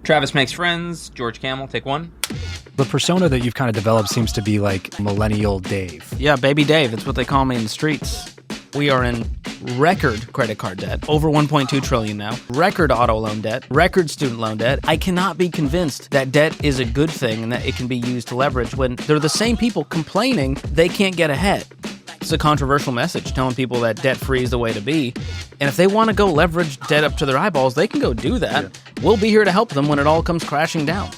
Travis Makes Friends, George Kamel, take one. The persona that you've kind of developed seems to be like Millennial Dave. Yeah, Baby Dave. That's what they call me in the streets. We are in record credit card debt, over 1.2 trillion now, record auto loan debt, record student loan debt. I cannot be convinced that debt is a good thing and that it can be used to leverage when they're the same people complaining they can't get ahead. It's a controversial message telling people that debt-free is the way to be. And if they want to go leverage debt up to their eyeballs, they can go do that. Yeah. We'll be here to help them when it all comes crashing down.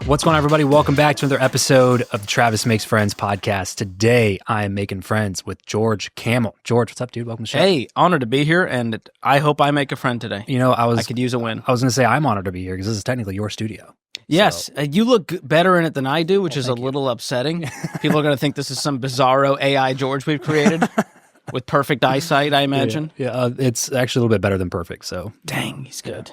What's going on, everybody? Welcome back to another episode of the Travis Makes Friends podcast. Today, I am making friends with George Kamel. George, what's up, dude? Welcome to the show. Hey, honored to be here, and I hope I make a friend today. You know, I could use a win. I was going to say I'm honored to be here because this is technically your studio. Yes, you look better in it than I do, which is a little upsetting. People are going to think this is some bizarro AI George we've created with perfect eyesight, I imagine. Yeah, it's actually a little bit better than perfect, so. Dang, he's good.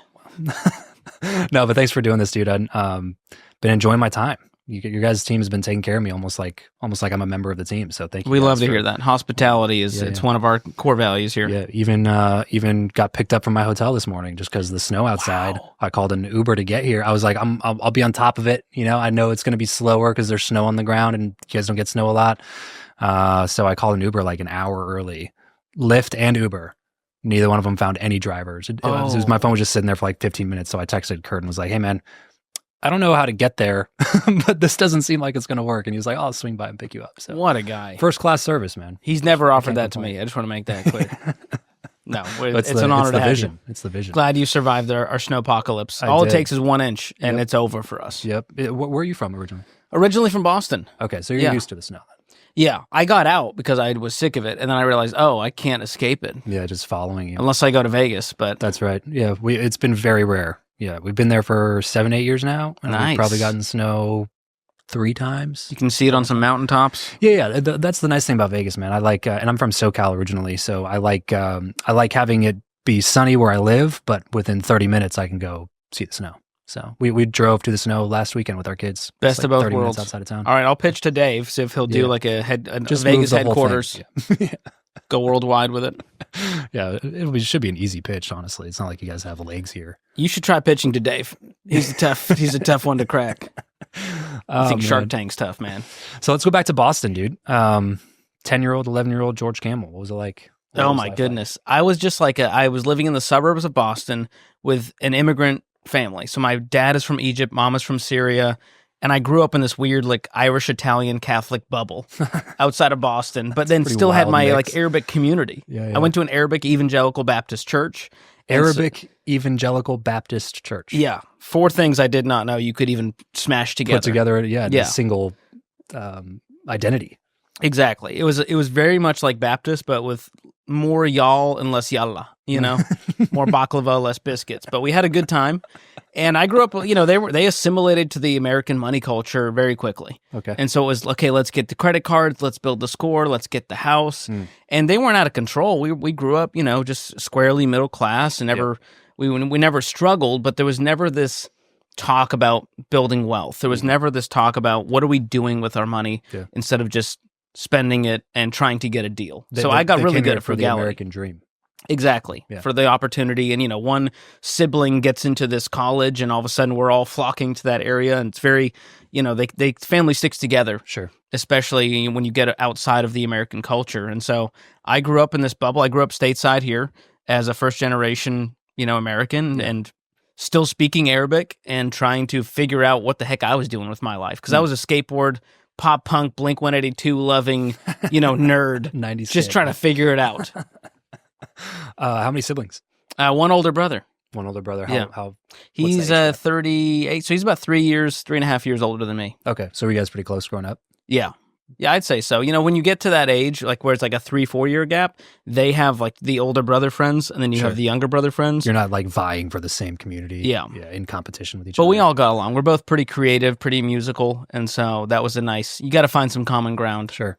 No, but thanks for doing this, dude. I've been enjoying my time. Your guys' team has been taking care of me almost like I'm a member of the team, so thank you. We love to hear that. Hospitality is it's one of our core values here. Yeah, even got picked up from my hotel this morning just because of the snow outside. Wow. I called an Uber to get here. I was like, I'll be on top of it. You know, I know it's going to be slower because there's snow on the ground and you guys don't get snow a lot. So I called an Uber like an hour early. Lyft and Uber. Neither one of them found any drivers. My phone was just sitting there for like 15 minutes. So I texted Kurt and was like, hey, man, I don't know how to get there, but this doesn't seem like it's going to work. And he was like, I'll swing by and pick you up. So what a guy. First class service, man. He's never offered that to me. I just want to make that clear. No, it's an honor to have you. It's the vision. Glad you survived our snowpocalypse. All it takes is 1 inch, and it's over for us. Yep. Where are you from originally? Originally from Boston. Okay, so you're used to the snow. Yeah, I got out because I was sick of it, and then I realized, I can't escape it. Yeah, just following you. Unless I go to Vegas, but... That's right. Yeah, it's been very rare. Yeah, we've been there for 7-8 years now, and we've probably gotten snow 3 times. You can see it on some mountaintops. Yeah, that's the nice thing about Vegas, man. I like, and I'm from SoCal originally, so I like having it be sunny where I live, but within 30 minutes I can go see the snow. So we drove to the snow last weekend with our kids. Best of both 30 worlds. Minutes outside of town. All right, I'll pitch to Dave, see if he'll do like a Vegas headquarters. Yeah. Go worldwide with it. Yeah, it should be an easy pitch, honestly. It's not like you guys have legs here. You should try pitching to Dave. He's a tough one to crack. I think Shark Tank's tough, man. So let's go back to Boston, dude. 10-year-old, 11-year-old George Kamel. What was it like? Oh my goodness. I was just like I was living in the suburbs of Boston with an immigrant family. So my dad is from Egypt, mom is from Syria, and I grew up in this weird like Irish Italian Catholic bubble outside of Boston, but then still had my mix. Like Arabic community. Yeah. I went to an Arabic Evangelical Baptist church. Evangelical Baptist Church. Yeah. 4 things I did not know you could even smash together. Put together, a single identity. Exactly. It was very much like Baptist, but with more y'all and less yalla, you know, more baklava, less biscuits. But we had a good time. And I grew up, they assimilated to the American money culture very quickly. Okay. And so it was, okay, let's get the credit cards, let's build the score, let's get the house. And they weren't out of control. We grew up, just squarely middle class and we never struggled, but there was never this talk about building wealth. There was never this talk about what are we doing with our money instead of just spending it and trying to get a deal. So I got really good at frugality. For the American dream. Exactly. Yeah. For the opportunity. And, one sibling gets into this college and all of a sudden we're all flocking to that area. And it's very, family sticks together. Sure. Especially when you get outside of the American culture. And so I grew up in this bubble. I grew up stateside here as a first generation, American and still speaking Arabic and trying to figure out what the heck I was doing with my life. Because I was a skateboard, pop punk, Blink-182 loving, nerd. 90s just trying to figure it out. How many siblings? One older brother. One older brother. How he's 38, so he's about 3.5 years older than me. Okay, so were you guys pretty close growing up? Yeah, I'd say so. When you get to that age, like where it's like a 3-4 year gap, they have like the older brother friends, and then you have the younger brother friends. You're not like vying for the same community. Yeah, in competition with each other. But we all got along. We're both pretty creative, pretty musical, and so that was you got to find some common ground. Sure.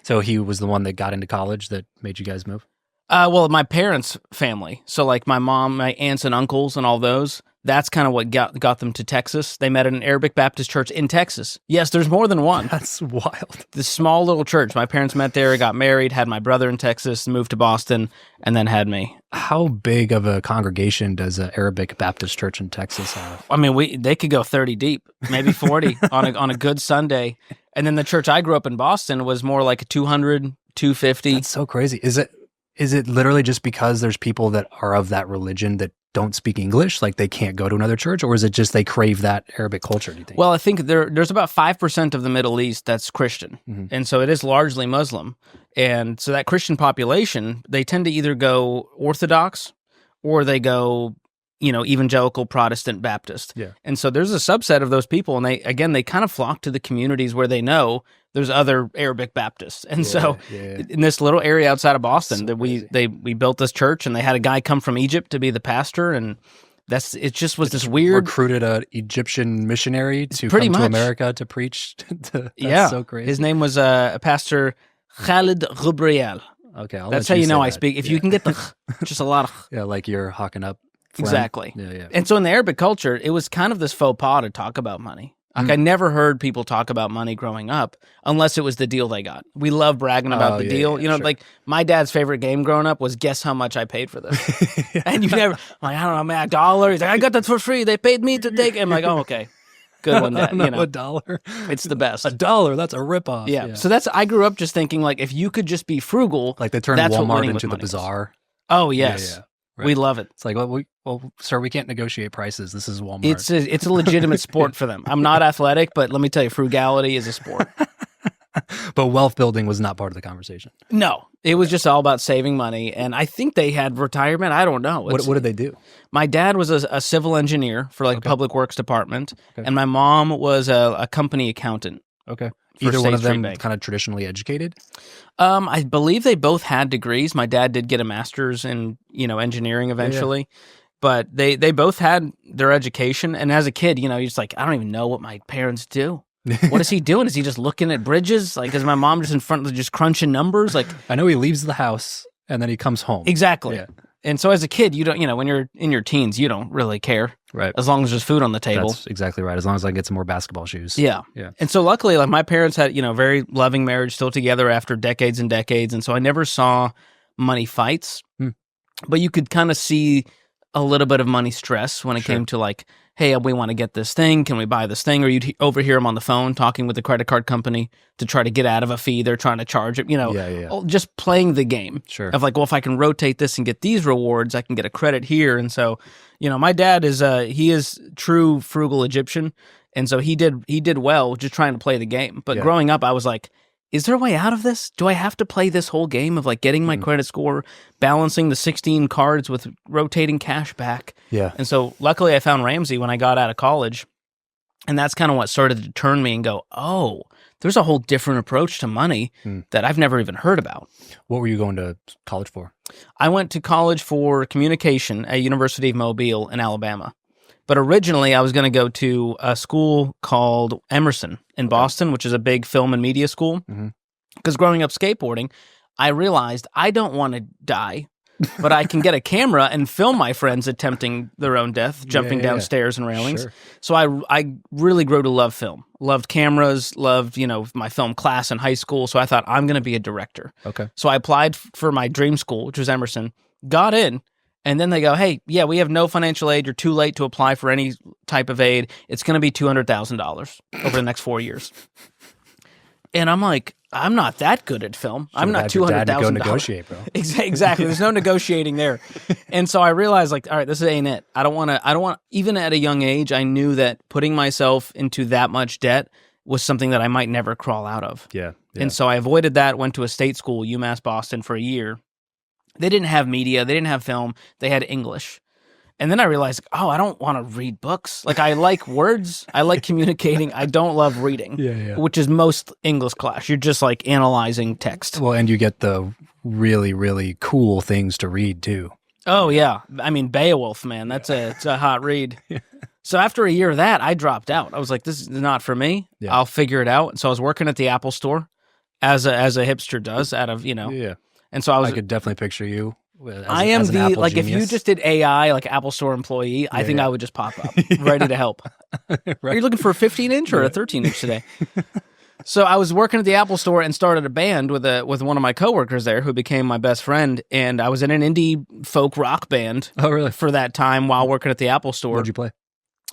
So he was the one that got into college that made you guys move? Well, my parents' family. So like my mom, my aunts and uncles and all those, That's kind of what got them to Texas. They met at an Arabic Baptist church in Texas. Yes, there's more than one. That's wild. This small little church. My parents met there, got married, had my brother in Texas, moved to Boston, and then had me. How big of a congregation does an Arabic Baptist church in Texas have? I mean, they could go 30 deep, maybe 40 on a good Sunday. And then the church I grew up in Boston was more like a 200, 250. That's so crazy. Is it literally just because there's people that are of that religion that don't speak English, like they can't go to another church, or is it just they crave that Arabic culture, do you think? Well, I think there's about 5% of the Middle East that's Christian, and so it is largely Muslim. And so that Christian population, they tend to either go Orthodox or they go, evangelical Protestant Baptist. Yeah. And so there's a subset of those people, and they kind of flock to the communities where they know there's other Arabic Baptists. And in this little area outside of Boston, that we built this church, and they had a guy come from Egypt to be the pastor, and it just was this weird recruited an Egyptian missionary to pretty come much to America to preach. That's so crazy. His name was Pastor Khalid Ghubriel. Okay, that's how you know I speak. If you can get the just a lot of like you're hawking up. Phlegm. Exactly. Yeah. And so in the Arabic culture, it was kind of this faux pas to talk about money. Like I never heard people talk about money growing up unless it was the deal they got. We love bragging about the deal. Sure. Like my dad's favorite game growing up was guess how much I paid for this. And you never, like, I don't know, man, $1. He's like, I got that for free. They paid me to take it. I'm like, oh, okay. Good one, Dad. $1. It's the best. $1, that's a ripoff. Yeah. So I grew up just thinking like if you could just be frugal. Like they turned Walmart into the bazaar. Oh, yes. Yeah. Right. We love it. It's like, well, sir, we can't negotiate prices. This is Walmart. It's a legitimate sport for them. I'm not athletic, but let me tell you, frugality is a sport. But wealth building was not part of the conversation. No, it was just all about saving money. And I think they had retirement. I don't know. What did they do? My dad was a civil engineer for a public works department, and my mom was a company accountant. Okay. Either one of them kind of traditionally educated? I believe they both had degrees. My dad did get a master's in, engineering eventually. But they both had their education. And as a kid, you're just like, I don't even know what my parents do. What is he doing? Is he just looking at bridges? Like, is my mom just in front of just crunching numbers? Like, I know he leaves the house and then he comes home. Exactly. Yeah. And so as a kid, you don't, when you're in your teens, you don't really care. Right. As long as there's food on the table. That's exactly right. As long as I can get some more basketball shoes. Yeah. And so luckily, like my parents had, very loving marriage, still together after decades and decades. And so I never saw money fights, but you could kind of see a little bit of money stress when it came to like, hey, we want to get this thing. Can we buy this thing? Or you'd overhear them on the phone talking with the credit card company to try to get out of a fee they're trying to charge it, just playing the game of like, well, if I can rotate this and get these rewards, I can get a credit here. And so, my dad he is true frugal Egyptian. And so he did well just trying to play the game. But growing up, I was like, is there a way out of this? Do I have to play this whole game of like getting my credit score, balancing the 16 cards with rotating cash back? Yeah. And so luckily I found Ramsey when I got out of college. And that's kind of what started to turn me and go, oh, there's a whole different approach to money that I've never even heard about. What were you going to college for? I went to college for communication at University of Mobile in Alabama. But originally, I was going to go to a school called Emerson in Boston, which is a big film and media school. Because growing up skateboarding, I realized I don't want to die, but I can get a camera and film my friends attempting their own death, jumping down stairs and railings. Sure. So I really grew to love film, loved cameras, loved, my film class in high school. So I thought, I'm going to be a director. Okay. So I applied for my dream school, which was Emerson, got in. And then they go, hey, we have no financial aid. You're too late to apply for any type of aid. It's going to be $200,000 over the next 4 years. And I'm like, I'm not that good at film. I'm not $200,000. Go negotiate, bro. Exactly. There's no negotiating there. And so I realized, like, all right, this ain't it. I don't want. Even at a young age, I knew that putting myself into that much debt was something that I might never crawl out of. Yeah. And so I avoided that. Went to a state school, UMass Boston, for a year. They didn't have media. They didn't have film. They had English. And then I realized, I don't want to read books. Like, I like words. I like communicating. I don't love reading, which is most English class. You're just, like, analyzing text. Well, and you get the really, really cool things to read, too. Oh, yeah. I mean, Beowulf, man. It's a hot read. So after a year of that, I dropped out. I was like, this is not for me. I'll figure it out. And so I was working at the Apple store, as a hipster does, out of, Yeah. And so I could definitely picture you I am as an the Apple like if you genius? just did AI like Apple Store employee, I think I would just pop up ready to help. Right. Are you looking for a 15-inch or a 13-inch today? So I was working at the Apple Store and started a band with one of my coworkers there who became my best friend, and I was in an indie folk rock band. Oh, really? For that time while working at the Apple Store. What'd you play?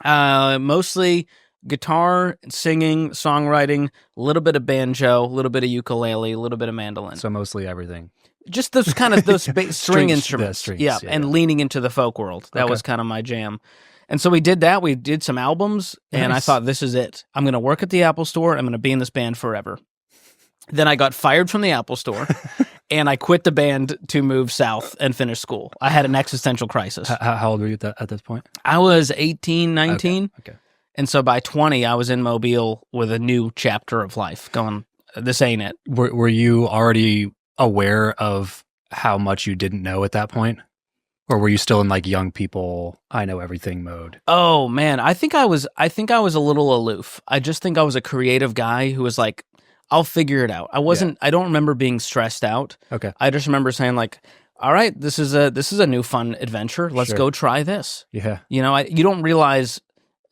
Mostly guitar, singing, songwriting, a little bit of banjo, a little bit of ukulele, a little bit of mandolin. So mostly everything. Just those kind of those string instruments. Strings, yeah, and leaning into the folk world. That was kind of my jam. And so we did that. We did some albums, and I thought, this is it. I'm going to work at the Apple Store. I'm going to be in this band forever. Then I got fired from the Apple Store, and I quit the band to move south and finish school. I had an existential crisis. How old were you at this point? I was 18, 19. Okay. And so by 20, I was in Mobile with a new chapter of life going, this ain't it. Were you already aware of how much you didn't know at that point? Or were you still in like young people, I know everything mode? Oh man, I think I was a little aloof. I just think I was a creative guy who was like, I'll figure it out. I don't remember being stressed out. Okay. I just remember saying like, all right, this is a new fun adventure. Let's go try this. Yeah. You know, you don't realize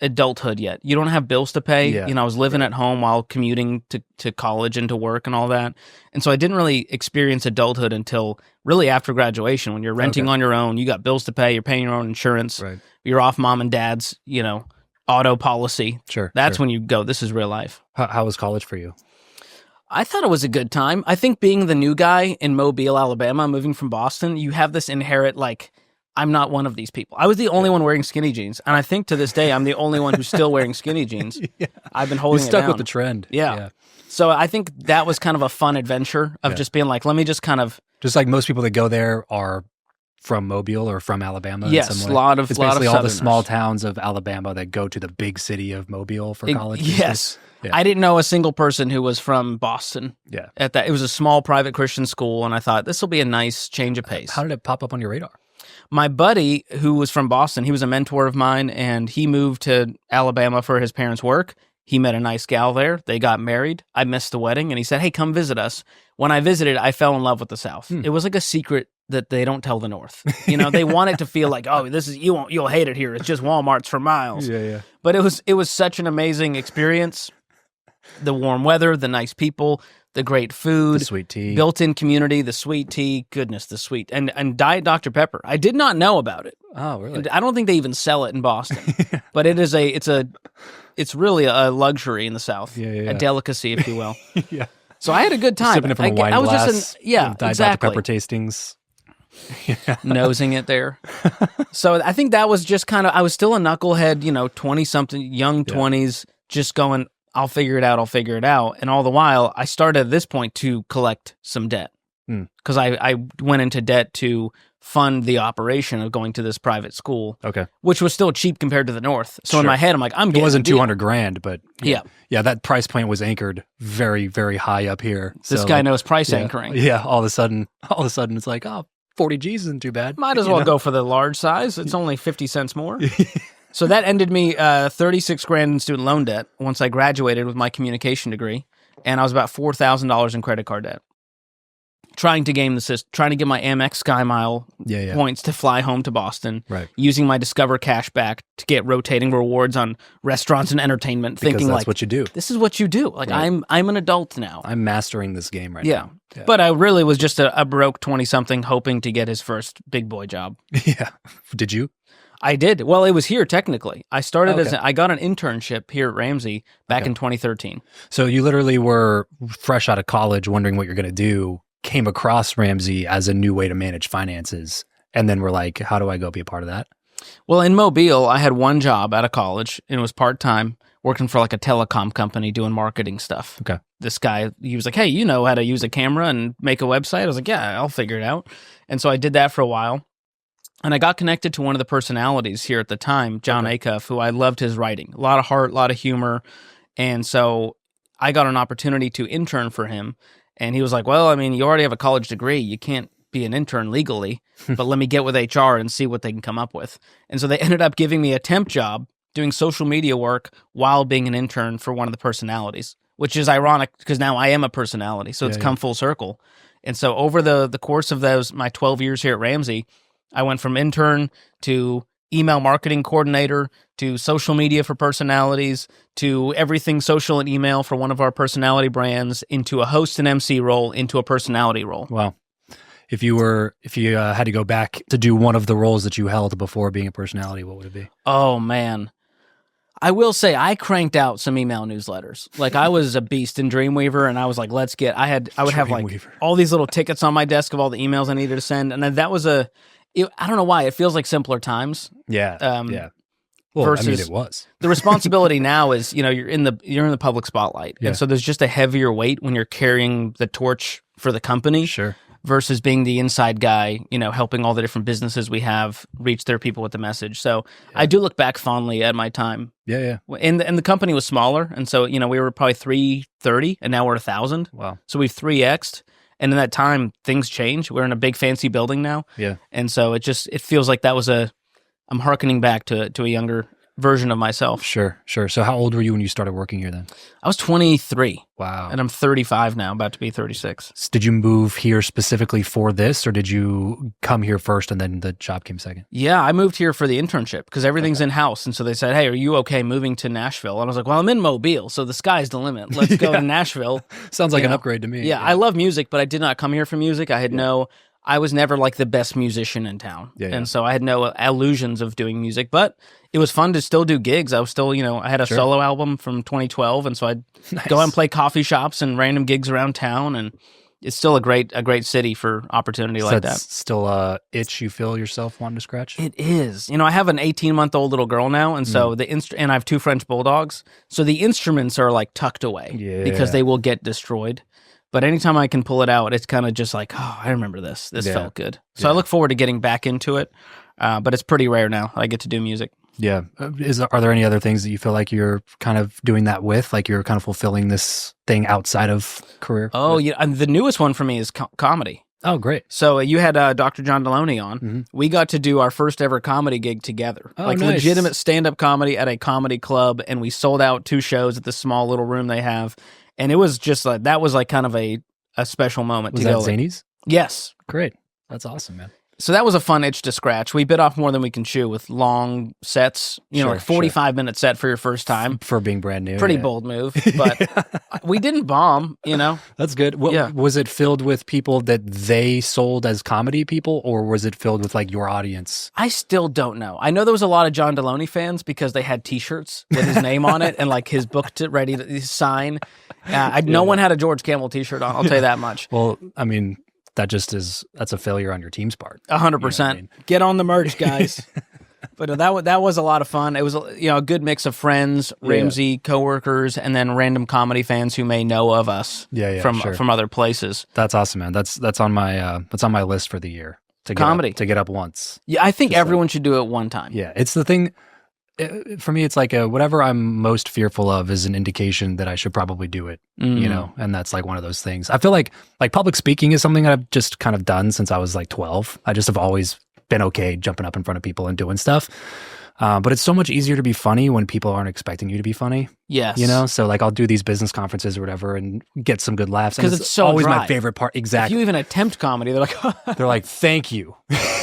adulthood yet. You don't have bills to pay. Yeah, you know, I was living at home while commuting to college and to work and all that. And so I didn't really experience adulthood until really after graduation, when you're renting on your own, you got bills to pay, you're paying your own insurance, Right. you're off mom and dad's, you know, auto policy. Sure. That's when you go, this is real life. How was college for you? I thought it was a good time. I think being the new guy in Mobile, Alabama, moving from Boston, you have this inherent, like, I'm not one of these people. I was the only one wearing skinny jeans. And I think to this day, I'm the only one who's still wearing skinny jeans. Yeah. I've been holding You it stuck down. with the trend. Yeah. So I think that was kind of a fun adventure of just being like, let me just kind of. Just like most people that go there are from Mobile or from Alabama. Yes, in some way. a lot of It's basically all the Southerners. small towns of Alabama that go to the big city of Mobile for college. Yes. Yeah. I didn't know a single person who was from Boston. Yeah. At that, it was a small private Christian school, and I thought this will be a nice change of pace. How did it pop up on your radar? My buddy, who was from Boston, he was a mentor of mine, and he moved to Alabama for his parents' work. He met a nice gal there. They got married. I missed the wedding, and he said, hey, come visit us. When I visited, I fell in love with the South. It was like a secret that they don't tell the North. You know, they want it to feel like, oh, this is you'll hate it here. It's just Walmarts for miles. Yeah. But it was such an amazing experience. The warm weather, the nice people, the great food, The sweet tea. built-in community, the sweet tea, goodness, the sweet, and Diet Dr. Pepper. I did not know about it. Oh, really? And I don't think they even sell it in Boston, but it's really a luxury in the South, Yeah. a delicacy, if you will. Yeah. So I had a good time. Sipping it from a wine I was glass. just Diet exactly. Dr. Pepper tastings. Nosing it there. So I think that was just kind of, I was still a knucklehead, 20-something, young 20s, just going, I'll figure it out. And all the while, I started at this point to collect some debt. Because I went into debt to fund the operation of going to this private school, Okay. which was still cheap compared to the North. So in Sure. my head, I'm like, I'm It getting wasn't a deal. $200,000, but yeah, that price point was anchored very, very high up here. This So, guy like, knows price anchoring. Yeah, all of a sudden, it's like, 40 G's isn't too bad. Might as well go for the large size. It's only 50 cents more. So that ended me $36,000 in student loan debt once I graduated with my communication degree, and I was about $4,000 in credit card debt. Trying to game the system, trying to get my Amex Sky Mile points to fly home to Boston, Right. using my Discover cash back to get rotating rewards on restaurants and entertainment, Because thinking that's like, what you do. this is what you do. Like Right. I'm an adult now. I'm mastering this game right now. Yeah. But I really was just a broke 20-something hoping to get his first big boy job. Yeah. Did you? I did. Well, it was here technically. I started Okay. I got an internship here at Ramsey back in 2013. So you literally were fresh out of college wondering what you're going to do, came across Ramsey as a new way to manage finances, and then were like, how do I go be a part of that? Well, in Mobile, I had one job out of college, and it was part-time, working for like a telecom company doing marketing stuff. Okay. This guy, he was like, hey, you know how to use a camera and make a website? I was like, yeah, I'll figure it out. And so I did that for a while. And I got connected to one of the personalities here at the time, John Acuff, who I loved his writing. A lot of heart, a lot of humor. And so I got an opportunity to intern for him. And he was like, well, I mean, you already have a college degree. You can't be an intern legally, but let me get with HR and see what they can come up with. And so they ended up giving me a temp job doing social media work while being an intern for one of the personalities, which is ironic because now I am a personality. So it's come full circle. And so over the course of my 12 years here at Ramsey, I went from intern to email marketing coordinator to social media for personalities to everything social and email for one of our personality brands into a host and MC role into a personality role. Wow. If you had to go back to do one of the roles that you held before being a personality, what would it be? Oh, man. I will say I cranked out some email newsletters. Like I was a beast in Dreamweaver, and I was like, I would have like all these little tickets on my desk of all the emails I needed to send. And that was I don't know why, it feels like simpler times. Yeah. Yeah. Well, versus, I mean, it was. The responsibility now is, you're in the public spotlight. Yeah. And so there's just a heavier weight when you're carrying the torch for the company. Sure. Versus being the inside guy, helping all the different businesses we have reach their people with the message. So I do look back fondly at my time. Yeah. And the company was smaller. And so, we were probably 330 and now we're 1,000. Wow. So we've 3x'd. And in that time, things change. We're in a big fancy building now. Yeah. And so it feels like that was I'm hearkening back to a younger version of myself. Sure. So how old were you when you started working here then? I was 23. Wow. And I'm 35 now, about to be 36. Did you move here specifically for this, or did you come here first and then the job came second? Yeah, I moved here for the internship because everything's in-house. And so they said, hey, are you okay moving to Nashville? And I was like, well, I'm in Mobile, so the sky's the limit. Let's go to Nashville. Sounds like an upgrade to me. Yeah, I love music, but I did not come here for music. I was never like the best musician in town. Yeah. And so I had no illusions of doing music, but it was fun to still do gigs. I was still, I had a solo album from 2012. And so I'd go out and play coffee shops and random gigs around town. And it's still a great city for opportunity like that. Still a itch you feel yourself wanting to scratch? It is. I have an 18-month-old little girl now. And so and I have 2 French bulldogs. So the instruments are like tucked away because they will get destroyed. But anytime I can pull it out, it's kind of just like, oh, I remember this. This felt good. So I look forward to getting back into it. But it's pretty rare now. I get to do music. Yeah. Are there any other things that you feel like you're kind of doing that with? Like you're kind of fulfilling this thing outside of career? Oh, yeah. And the newest one for me is comedy. Oh, great. So you had Dr. John Deloney on. Mm-hmm. We got to do our first ever comedy gig together. Oh, like nice. Legitimate stand-up comedy at a comedy club. And we sold out 2 shows at the small little room they have. And it was just like, that was like kind of a special moment. Was that Zany's? Yes. Great. That's awesome, man. So that was a fun itch to scratch. We bit off more than we can chew with long sets, like 45-minute set for your first time. For being brand new. Pretty bold move, but we didn't bomb, That's good. Was it filled with people that they sold as comedy people, or was it filled with like your audience? I still don't know. I know there was a lot of John Deloney fans because they had T-shirts with his name on it and like his book ready to sign. No one had a George Kamel T-shirt on, I'll tell you that much. Well, I mean, that's a failure on your team's part. 100%. Get on the merch, guys. But that was a lot of fun. It was a good mix of friends, Ramsey coworkers, and then random comedy fans who may know of us from other places. That's awesome, man. That's on my list for the year. To get up once. Yeah, I think everyone should do it one time. Yeah, it's the thing. For me, it's like whatever I'm most fearful of is an indication that I should probably do it, and that's like one of those things. I feel like public speaking is something that I've just kind of done since I was like 12. I just have always been okay jumping up in front of people and doing stuff. But it's so much easier to be funny when people aren't expecting you to be funny. Yes. So like I'll do these business conferences or whatever and get some good laughs. Because it's so always dry. My favorite part. Exactly. If you even attempt comedy, they're like, thank you.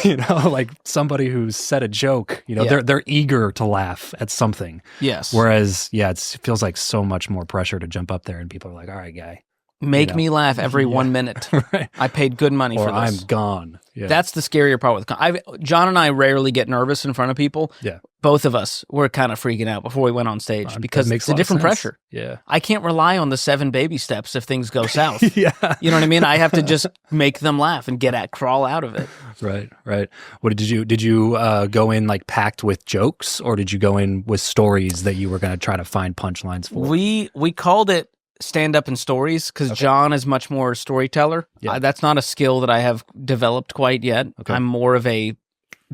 Like somebody who's said a joke, they're eager to laugh at something. Yes. Whereas, it feels like so much more pressure to jump up there and people are like, all right, guy. Make me laugh every 1 minute. Right. I paid good money for this. Or I'm gone. Yeah. That's the scarier part with John and I rarely get nervous in front of people. Yeah. Both of us were kind of freaking out before we went on stage because it's a different pressure. Yeah. I can't rely on the 7 baby steps if things go south. Yeah. You know what I mean? I have to just make them laugh and crawl out of it. Right. What did you go in like packed with jokes, or did you go in with stories that you were going to try to find punchlines for? We called it stand up and stories because John is much more storyteller. Yeah. That's not a skill that I have developed quite yet. Okay. I'm more of a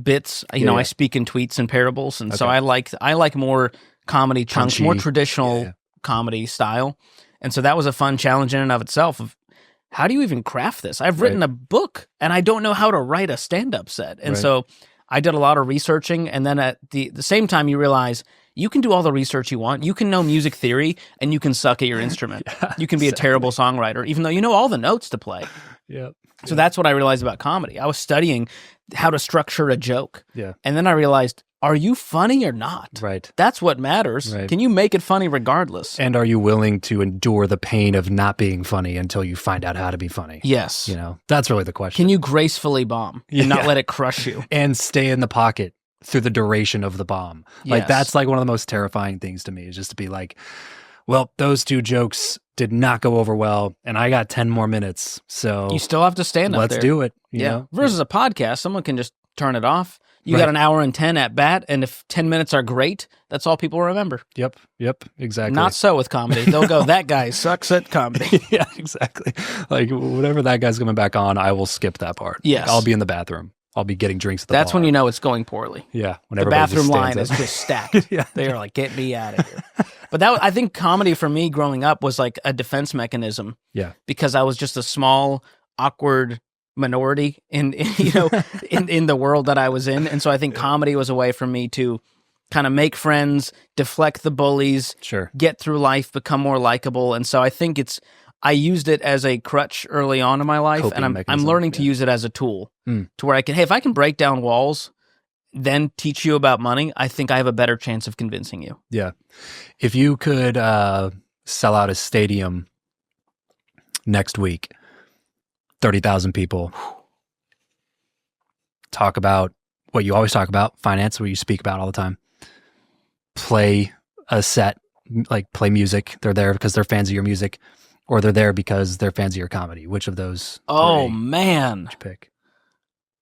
bits. I speak in tweets and parables, and so I like more comedy chunks, more traditional comedy style. And so that was a fun challenge in and of itself. Of how do you even craft this? I've written a book, and I don't know how to write a stand up set. And so I did a lot of researching, and then at the same time, you realize you can do all the research you want. You can know music theory, and you can suck at your instrument. You can be a terrible songwriter, even though you know all the notes to play. Yeah. So that's what I realized about comedy. I was studying how to structure a joke. Yeah. And then I realized, are you funny or not? Right. That's what matters. Right. Can you make it funny regardless? And are you willing to endure the pain of not being funny until you find out how to be funny? Yes. You know, that's really the question. Can you gracefully bomb and not let it crush you? And stay in the pocket through the duration of the bomb. Like, Yes. that's like one of the most terrifying things to me, is just to be like, well, those 2 jokes did not go over well, and I got 10 more minutes. So You still have to stand up let's there. do it. You Yeah. know? Versus a podcast, someone can just turn it off. You Right. got an hour and 10 at bat, and if 10 minutes are great, that's all people remember. Yep. Exactly. Not so with comedy. They'll go, that guy sucks at comedy. Yeah, exactly. Like, whatever that guy's coming back on, I will skip that part. Yes. I'll be in the bathroom. I'll be getting drinks at the That's bar. when you know it's going poorly. Yeah. When The everybody just bathroom line stands is up. just stacked. Yeah. They are like, get me out of here. But I think comedy for me growing up was like a defense mechanism. Yeah. Because I was just a small, awkward minority in the world that I was in. And so I think comedy was a way for me to kind of make friends, deflect the bullies, Sure. get through life, become more likable. And so I think I used it as a crutch early on in my life, Coping and I'm mechanism, learning to yeah. use it as a tool Mm. to where if I can break down walls, then teach you about money, I think I have a better chance of convincing you. Yeah. If you could sell out a stadium next week, 30,000 people, talk about what you always talk about, finance, what you speak about all the time, play a set, like play music. They're there because they're fans of your music, or they're there because they're fans of your comedy. Which of those Oh, three man. would you pick?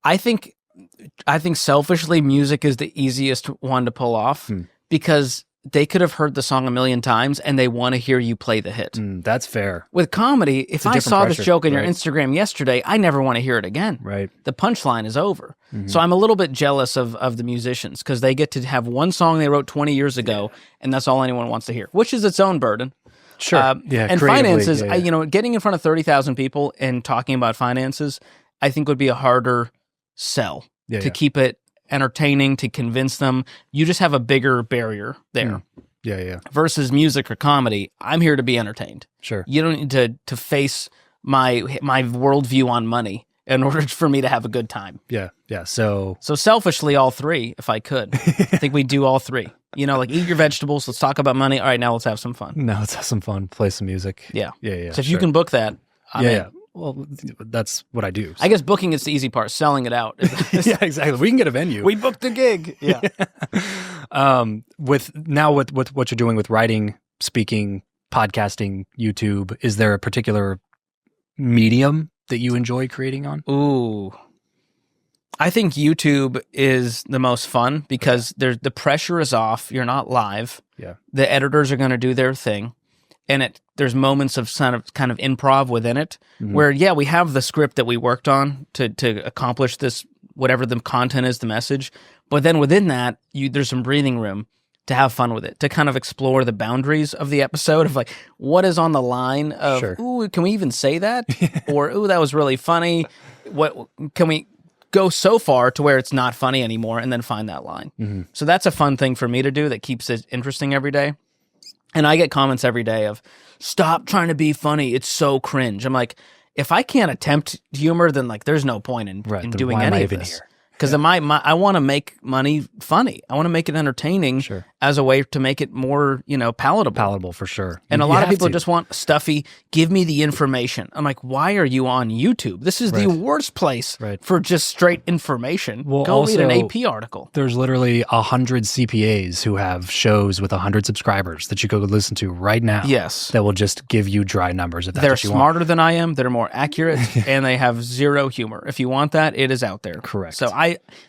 I think selfishly, music is the easiest one to pull off because they could have heard the song a million times and they want to hear you play the hit. That's fair. With comedy, if a I different saw this pressure, joke in your right. Instagram yesterday, I never want to hear it again. Right. The punchline is over. So I'm a little bit jealous of the musicians because they get to have one song they wrote 20 years ago, and that's all anyone wants to hear, which is its own burden. Sure. Yeah, and creatively, finances, yeah. getting in front of 30,000 people and talking about finances, I think would be a harder sell to keep it entertaining, to convince them. You just have a bigger barrier there. Yeah. Versus music or comedy, I'm here to be entertained. Sure. You don't need to face my worldview on money in order for me to have a good time. Yeah. So selfishly, all three, if I could. I think we do all three. Like eat your vegetables, let's talk about money. All right, now let's have some fun. now let's have some fun, play some music. Yeah. So So if you can book that, I'm in. yeah. Well, that's what I do. I guess booking is the easy part, selling it out. Yeah, exactly. We can get a venue. We booked a gig. Yeah. With what you're doing with writing, speaking, podcasting, YouTube, is there a particular medium that you enjoy creating on? Ooh. I think YouTube is the most fun because the pressure is off. You're not live. Yeah. The editors are going to do their thing. And there's moments of kind of improv within it where, we have the script that we worked on to accomplish this, whatever the content is, the message. But then within that, there's some breathing room to have fun with it, to kind of explore the boundaries of the episode of like, what is on the line of, Sure. ooh, can we even say that? Or, ooh, that was really funny. What can we go so far to where it's not funny anymore and then find that line? So that's a fun thing for me to do that keeps it interesting every day. And I get comments every day of, stop trying to be funny. It's so cringe. I'm like, if I can't attempt humor, then like there's no point in Then doing why am I any of even this. here? Because I want to make money funny. I want to make it entertaining Sure. as a way to make it more, palatable. Palatable for sure. And a You lot of have people to. just want stuffy, give me the information. I'm like, why are you on YouTube? This is the worst place for just straight information. Well, Go read an also, AP article. There's literally 100 CPAs who have shows with 100 subscribers that you could listen to right now. Yes. That will just give you dry numbers if that's They're what you want. smarter than I am. They're more accurate, and they have zero humor. If you want that, it is out there. Correct. So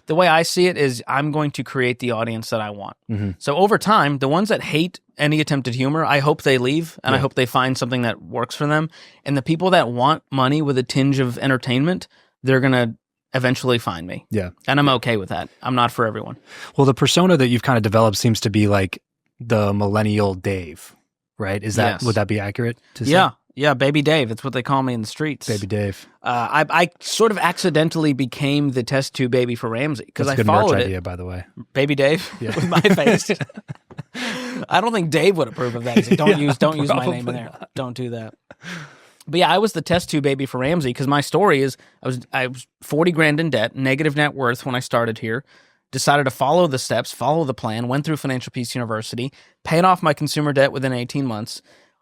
the way I see it is I'm going to create the audience that I want. So over time, the ones that hate any attempted humor, I hope they leave, and I hope they find something that works for them. And the people that want money with a tinge of entertainment, they're going to eventually find me. Yeah. And I'm okay with that. I'm not for everyone. Well, the persona that you've kind of developed seems to be like the millennial Dave, right? Yes. Would that be accurate to say? Yeah, Baby Dave. It's what they call me in the streets. Baby Dave. I sort of accidentally became the test tube baby for Ramsey because That's I a good merch followed idea, it. by the way. Baby Dave with my face. I don't think Dave would approve of that. He's like, don't use my name in there. Don't do that. But yeah, I was the test tube baby for Ramsey because my story is I was 40 grand in debt, negative net worth when I started here. Decided to follow the steps, follow the plan, went through Financial Peace University, paid off my consumer debt within 18 months,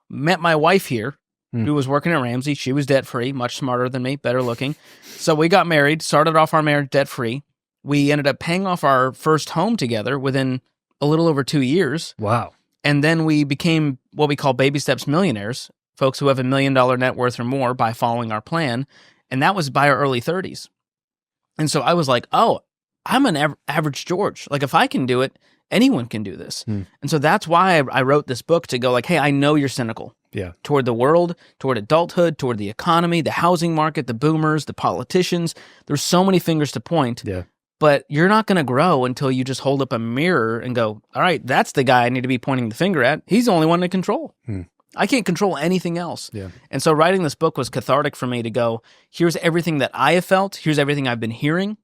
met my wife here, who was working at Ramsey. She was debt-free, much smarter than me, better looking. So we got married, started off our marriage debt-free. We ended up paying off our first home together within a little over 2 years. Wow. And then we became what we call baby steps millionaires, folks who have $1 million net worth or more by following our plan. And that was by our early 30s. And so I was like, oh, I'm an average George. Like, if I can do it, anyone can do this. And so that's why I wrote this book, to go like, hey, I know you're cynical. Yeah. Toward the world, toward adulthood, toward the economy, the housing market, the boomers, the politicians. There's so many fingers to point. Yeah. But you're not going to grow until you just hold up a mirror and go, all right, that's the guy I need to be pointing the finger at. He's the only one to control. I can't control anything else. Yeah. And so writing this book was cathartic for me to go, here's everything that I have felt. Here's everything I've been hearing.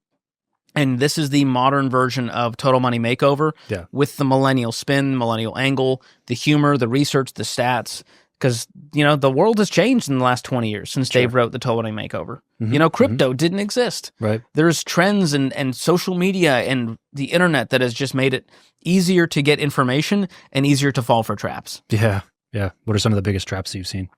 And this is the modern version of Total Money Makeover with the millennial spin, millennial angle, the humor, the research, the stats. Because, the world has changed in the last 20 years since Dave wrote the Total Money Makeover. Crypto didn't exist. Right. There's trends and social media and the internet that has just made it easier to get information and easier to fall for traps. Yeah. Yeah. What are some of the biggest traps that you've seen?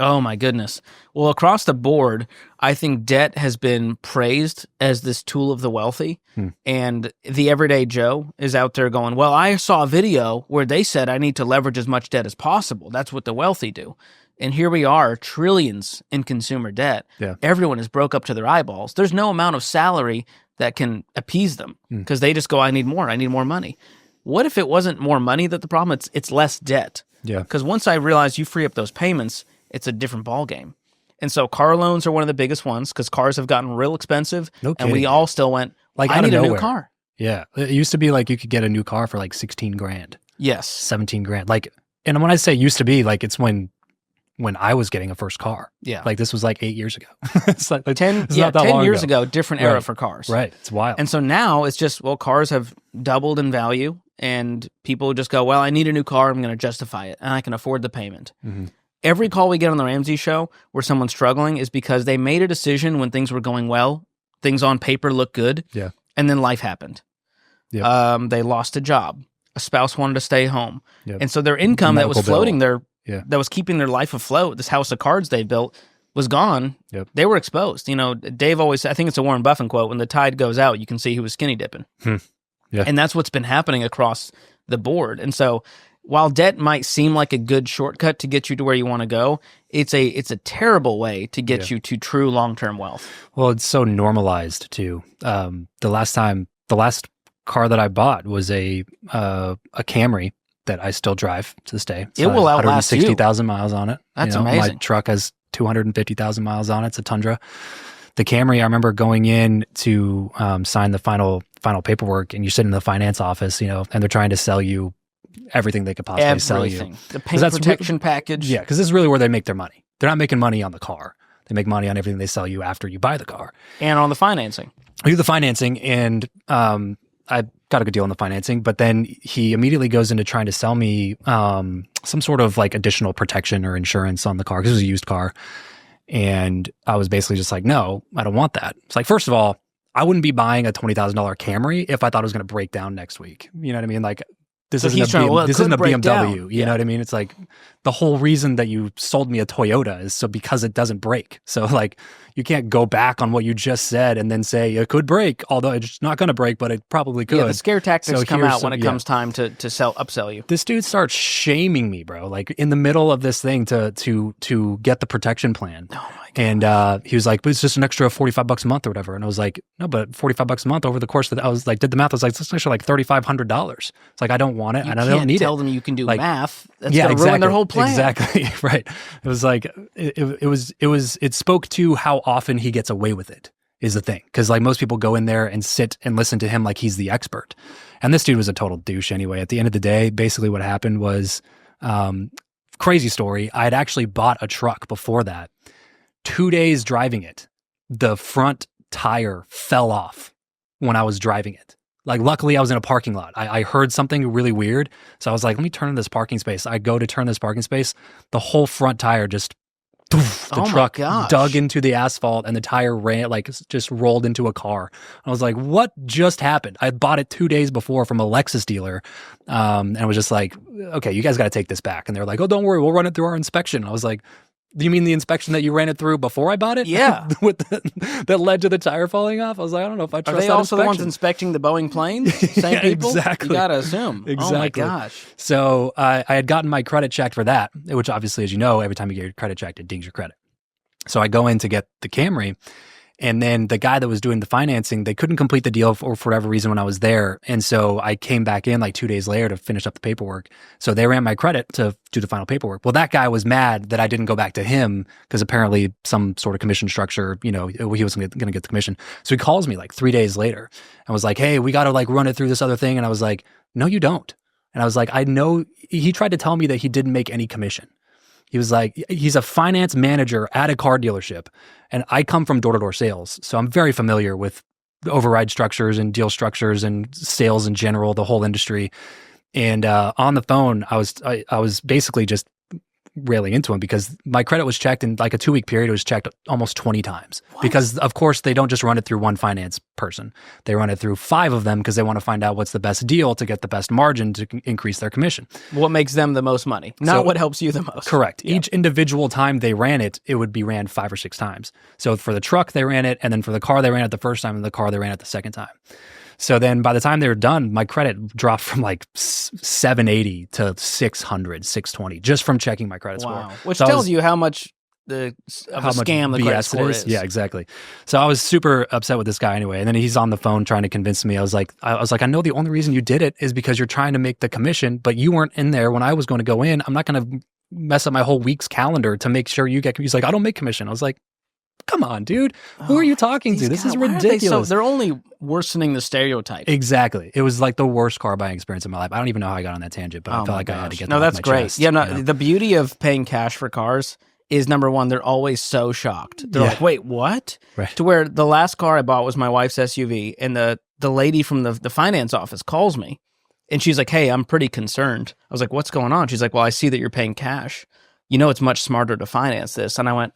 Oh, my goodness. Well, across the board, I think debt has been praised as this tool of the wealthy. And the everyday Joe is out there going, well, I saw a video where they said I need to leverage as much debt as possible. That's what the wealthy do. And here we are, trillions in consumer debt. Yeah. Everyone is broke up to their eyeballs. There's no amount of salary that can appease them because they just go, I need more money. What if it wasn't more money that the problem? It's less debt. Yeah. Because once I realized you free up those payments, it's a different ballgame. And so car loans are one of the biggest ones because cars have gotten real expensive. No kidding. And we all still went, like, I need a new nowhere. car. Yeah. It used to be like you could get a new car for like 16 grand, Yes. 17 grand. Like, and when I say used to be, like, it's when I was getting a first car. Yeah. Like, this was like 8 years ago. It's like 10 years ago, different era for cars. Right. It's wild. And so now it's just, well, cars have doubled in value and people just go, well, I need a new car. I'm going to justify it and I can afford the payment. Every call we get on the Ramsey show where someone's struggling is because they made a decision when things were going well, things on paper look good, and then life happened. They lost a job. A spouse wanted to stay home. And so their income that was floating there, that was keeping their life afloat, this house of cards they built, was gone. They were exposed. Dave always, I think it's a Warren Buffett quote, when the tide goes out, you can see who was skinny dipping. And that's what's been happening across the board. And so while debt might seem like a good shortcut to get you to where you want to go, it's a terrible way to get you to true long-term wealth. Well, it's so normalized too. The last car that I bought was a Camry that I still drive to this day. It will outlast you. 160,000 miles on it. That's amazing. My truck has 250,000 miles on it. It's a Tundra. The Camry, I remember going in to sign the final paperwork, and you sit in the finance office, and they're trying to sell you everything they could possibly sell you. The paint protection package. Yeah, because this is really where they make their money. They're not making money on the car. They make money on everything they sell you after you buy the car. And on the financing. I do the financing, and I got a good deal on the financing, but then he immediately goes into trying to sell me some sort of like additional protection or insurance on the car, because it was a used car. And I was basically just like, no, I don't want that. It's like, first of all, I wouldn't be buying a $20,000 Camry if I thought it was going to break down next week. You know what I mean? Like, this isn't a BMW. You know what I mean? It's like the whole reason that you sold me a Toyota is so because it doesn't break. So like you can't go back on what you just said and then say it could break, although it's not going to break, but it probably could. Yeah, the scare tactics come out when it comes time to upsell you. This dude starts shaming me, bro, like in the middle of this thing to get the protection plan. Oh my God. And he was like, but it's just an extra $45 a month or whatever. And I was like, no, but $45 a month over the course of I was like, did the math. I was like, it's actually like $3,500. It's like, I don't want it. And I don't need it. Tell them you can do math. That's going to ruin their whole plan. Exactly. Right. It was like, it spoke to how often he gets away with it is the thing. Cause like most people go in there and sit and listen to him like he's the expert. And this dude was a total douche anyway. At the end of the day, basically what happened was, crazy story. I had actually bought a truck before that. 2 days driving it, the front tire fell off when I was driving it. Like, luckily I was in a parking lot. I heard something really weird. So I was like, let me turn in this parking space. I go to turn this parking space. The whole front tire just the Oh my truck gosh. dug into the asphalt and the tire ran, like just rolled into a car. I was like, what just happened? I bought it 2 days before from a Lexus dealer. And I was just like, okay, you guys got to take this back. And they were like, oh, don't worry, we'll run it through our inspection. I was like, do you mean the inspection that you ran it through before I bought it? Yeah. That led to the tire falling off? I was like, I don't know if I trust Are they that also the ones inspection. inspecting the Boeing planes? Same Yeah, people? exactly. You gotta assume. Exactly. Oh my gosh. So I had gotten my credit checked for that, which obviously, as you know, every time you get your credit checked, it dings your credit. So I go in to get the Camry, and then the guy that was doing the financing, they couldn't complete the deal for whatever reason when I was there. And so I came back in like 2 days later to finish up the paperwork. So they ran my credit to do the final paperwork. Well, that guy was mad that I didn't go back to him because apparently some sort of commission structure, he wasn't going to get the commission. So he calls me like 3 days later and was like, hey, we got to like run it through this other thing. And I was like, no, you don't. And I was like, I know. He tried to tell me that he didn't make any commission. He was like, he's a finance manager at a car dealership. And I come from door-to-door sales. So I'm very familiar with override structures and deal structures and sales in general, the whole industry. And on the phone, I was basically just railing into him because my credit was checked in like a 2-week period. It was checked almost 20 times. What? Because of course they don't just run it through one finance person. They run it through 5 of them because they want to find out what's the best deal to get the best margin to increase their commission. What makes them the most money, not what helps you the most. Correct. Yeah. Each individual time they ran it, it would be ran 5 or 6 times. So for the truck, they ran it, and then for the car, they ran it the first time, and the car, they ran it the second time. So then by the time they were done, my credit dropped from like 780 to 600, 620 just from checking my credit score. Which so tells you how much a scam the credit score is. Yeah, exactly. So I was super upset with this guy anyway. And then he's on the phone trying to convince me. I was like, I know the only reason you did it is because you're trying to make the commission, but you weren't in there when I was going to go in. I'm not going to mess up my whole week's calendar to make sure you get. He's like, I don't make commission. I was like, come on, dude. Who are you talking to? This is ridiculous. They're only worsening the stereotype. Exactly. It was like the worst car buying experience in my life. I don't even know how I got on that tangent, but I felt like I had to get that off my great. chest, Yeah, no, the beauty of paying cash for cars is number one, they're always so shocked. They're like, wait, what? Right. To where the last car I bought was my wife's SUV, and the lady from the finance office calls me, and she's like, hey, I'm pretty concerned. I was like, what's going on? She's like, well, I see that you're paying cash. You know it's much smarter to finance this. And I went...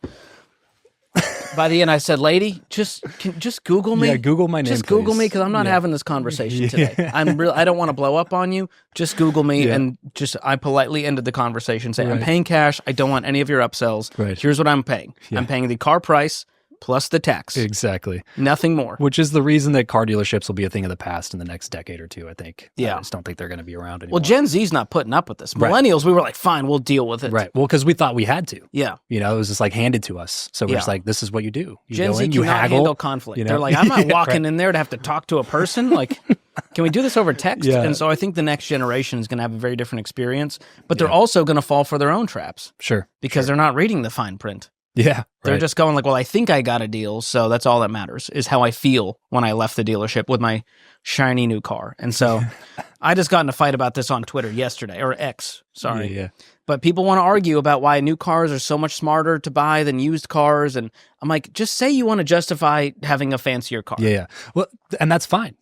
By the end, I said, lady, just Google me. Yeah, Google my name, Just Google please. me because I'm not having this conversation today. I don't want to blow up on you. Just Google me, and I politely ended the conversation saying, I'm paying cash. I don't want any of your upsells. Right. Here's what I'm paying. Yeah. I'm paying the car price plus the tax. Exactly. Nothing more. Which is the reason that car dealerships will be a thing of the past in the next decade or two, I think. Yeah. I just don't think they're going to be around anymore. Well, Gen Z's not putting up with this. Millennials, we were like, fine, we'll deal with it. Right. Well, because we thought we had to. Yeah. It was just like handed to us. So we're just like, this is what you do. You Gen go Z in, you cannot haggle, handle conflict. They're like, I'm not walking in there to have to talk to a person. Like, can we do this over text? Yeah. And so I think the next generation is going to have a very different experience, but they're also going to fall for their own traps. Sure. Because they're not reading the fine print. Yeah. They're just going like, well, I think I got a deal, so that's all that matters, is how I feel when I left the dealership with my shiny new car. And so I just got in a fight about this on Twitter yesterday, or X, sorry. Yeah. But people want to argue about why new cars are so much smarter to buy than used cars. And I'm like, just say you want to justify having a fancier car. Yeah. Well, and that's fine.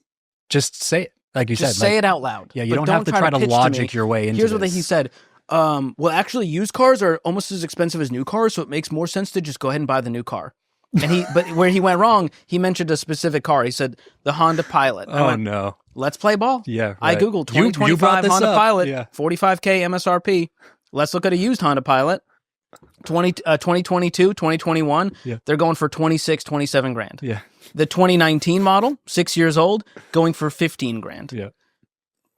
Just say it. Like you just said. say it out loud. Yeah, you don't have to try to logic your way into Here's this. what he said. Well, actually, used cars are almost as expensive as new cars, so it makes more sense to just go ahead and buy the new car. And but where he went wrong, he mentioned a specific car. He said the Honda Pilot. No. Let's play ball. Yeah, right. I Googled You 2025 brought this Honda up. Pilot, Yeah. 45K MSRP. Let's look at a used Honda Pilot. 2022, 2021, they're going for 26, 27 grand. Yeah. The 2019 model, 6 years old, going for 15 grand. Yeah.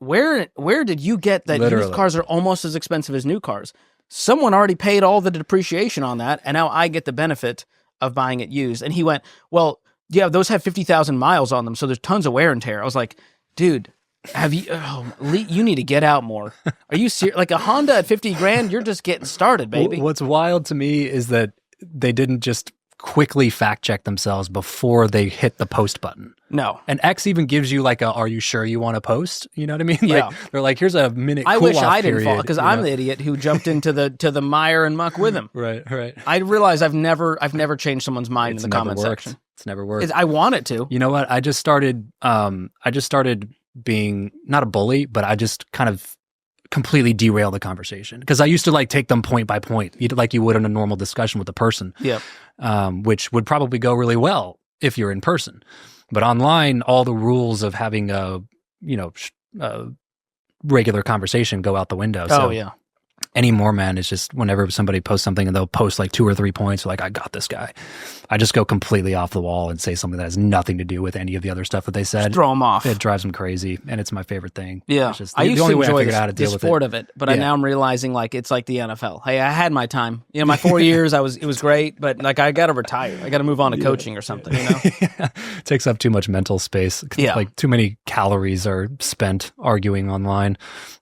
Where did you get that Literally. used cars are almost as expensive as new cars? Someone already paid all the depreciation on that, and now I get the benefit of buying it used. And he went, well, yeah, those have 50,000 miles on them, so there's tons of wear and tear. I was like, dude, you need to get out more. Are you serious? Like a Honda at 50 grand, you're just getting started, baby. What's wild to me is that they didn't just quickly fact check themselves before they hit the post button. No. And X even gives you like are you sure you want to post? You know what I mean? Yeah. Like, they're like, here's a minute I wish I didn't fall period, because I'm the idiot who jumped into the mire and muck with him. Right. I realize I've never changed someone's mind in the comment section. It's never worked. I want it to. You know what? I just started being not a bully, but I just kind of completely derail the conversation. Because I used to like take them point by point, like you would in a normal discussion with a person. Yep. Which would probably go really well if you're in person. But online, all the rules of having a regular conversation go out the window. So yeah. anymore, man, it's just whenever somebody posts something and they'll post like 2 or 3 points, like, I got this guy. I just go completely off the wall and say something that has nothing to do with any of the other stuff that they said. Just throw them off. It drives them crazy, and it's my favorite thing. Yeah. It's just I used to enjoy the sport of it, but Yeah. now I'm realizing like it's like the NFL. Hey, I had my time. My 4 years, it was great, but like I got to retire. I got to move on to coaching or something, It takes up too much mental space. Yeah. Like too many calories are spent arguing online.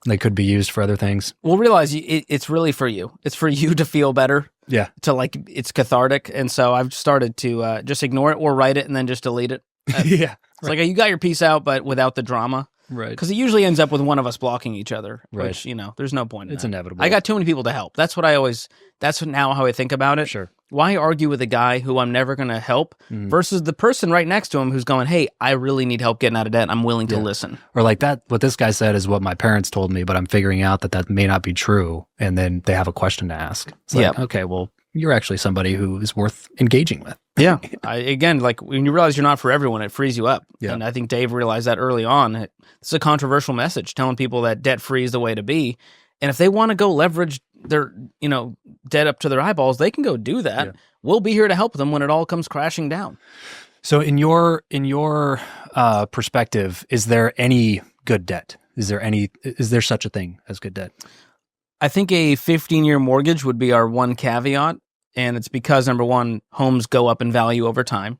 They could be used for other things. We'll realize it's really for you. It's for you to feel better. Yeah. To like, it's cathartic. And so I've started to just ignore it or write it and then just delete it. Yeah. It's like, you got your piece out, but without the drama. Right. Because it usually ends up with one of us blocking each other, Right. which, there's no point in It's that. inevitable. I got too many people to help. That's now how I think about it. Sure. Why argue with a guy who I'm never going to help versus the person right next to him who's going, hey, I really need help getting out of debt. I'm willing to listen. Or like that, what this guy said is what my parents told me, but I'm figuring out that may not be true. And then they have a question to ask. It's like, okay, well, you're actually somebody who is worth engaging with. Yeah. Again, like when you realize you're not for everyone, it frees you up. Yeah. And I think Dave realized that early on. It's a controversial message telling people that debt-free is the way to be. And if they want to go leverage their, debt up to their eyeballs, they can go do that. Yeah. We'll be here to help them when it all comes crashing down. So in your perspective, is there any good debt? Is there such a thing as good debt? I think a 15-year mortgage would be our one caveat. And it's because, number one, homes go up in value over time,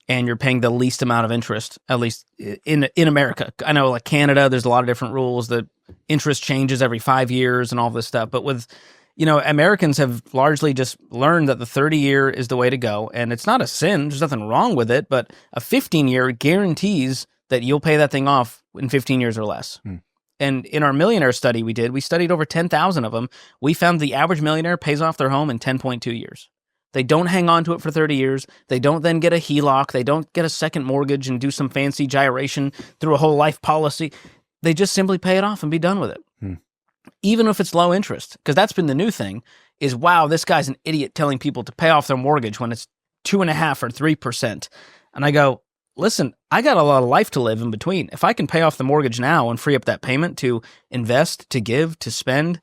and you're paying the least amount of interest, at least in America. I know, like Canada, there's a lot of different rules. The interest changes every 5 years and all this stuff. But with, Americans have largely just learned that the 30-year is the way to go. And it's not a sin. There's nothing wrong with it. But a 15-year guarantees that you'll pay that thing off in 15 years or less. And in our millionaire study we studied over 10,000 of them. We found the average millionaire pays off their home in 10.2 years. They don't hang on to it for 30 years. They don't then get a HELOC. They don't get a second mortgage and do some fancy gyration through a whole life policy. They just simply pay it off and be done with it. Even if it's low interest, because that's been the new thing is, wow, this guy's an idiot telling people to pay off their mortgage when it's 2.5% or 3%. And I go, listen, I got a lot of life to live in between. If I can pay off the mortgage now and free up that payment to invest, to give, to spend,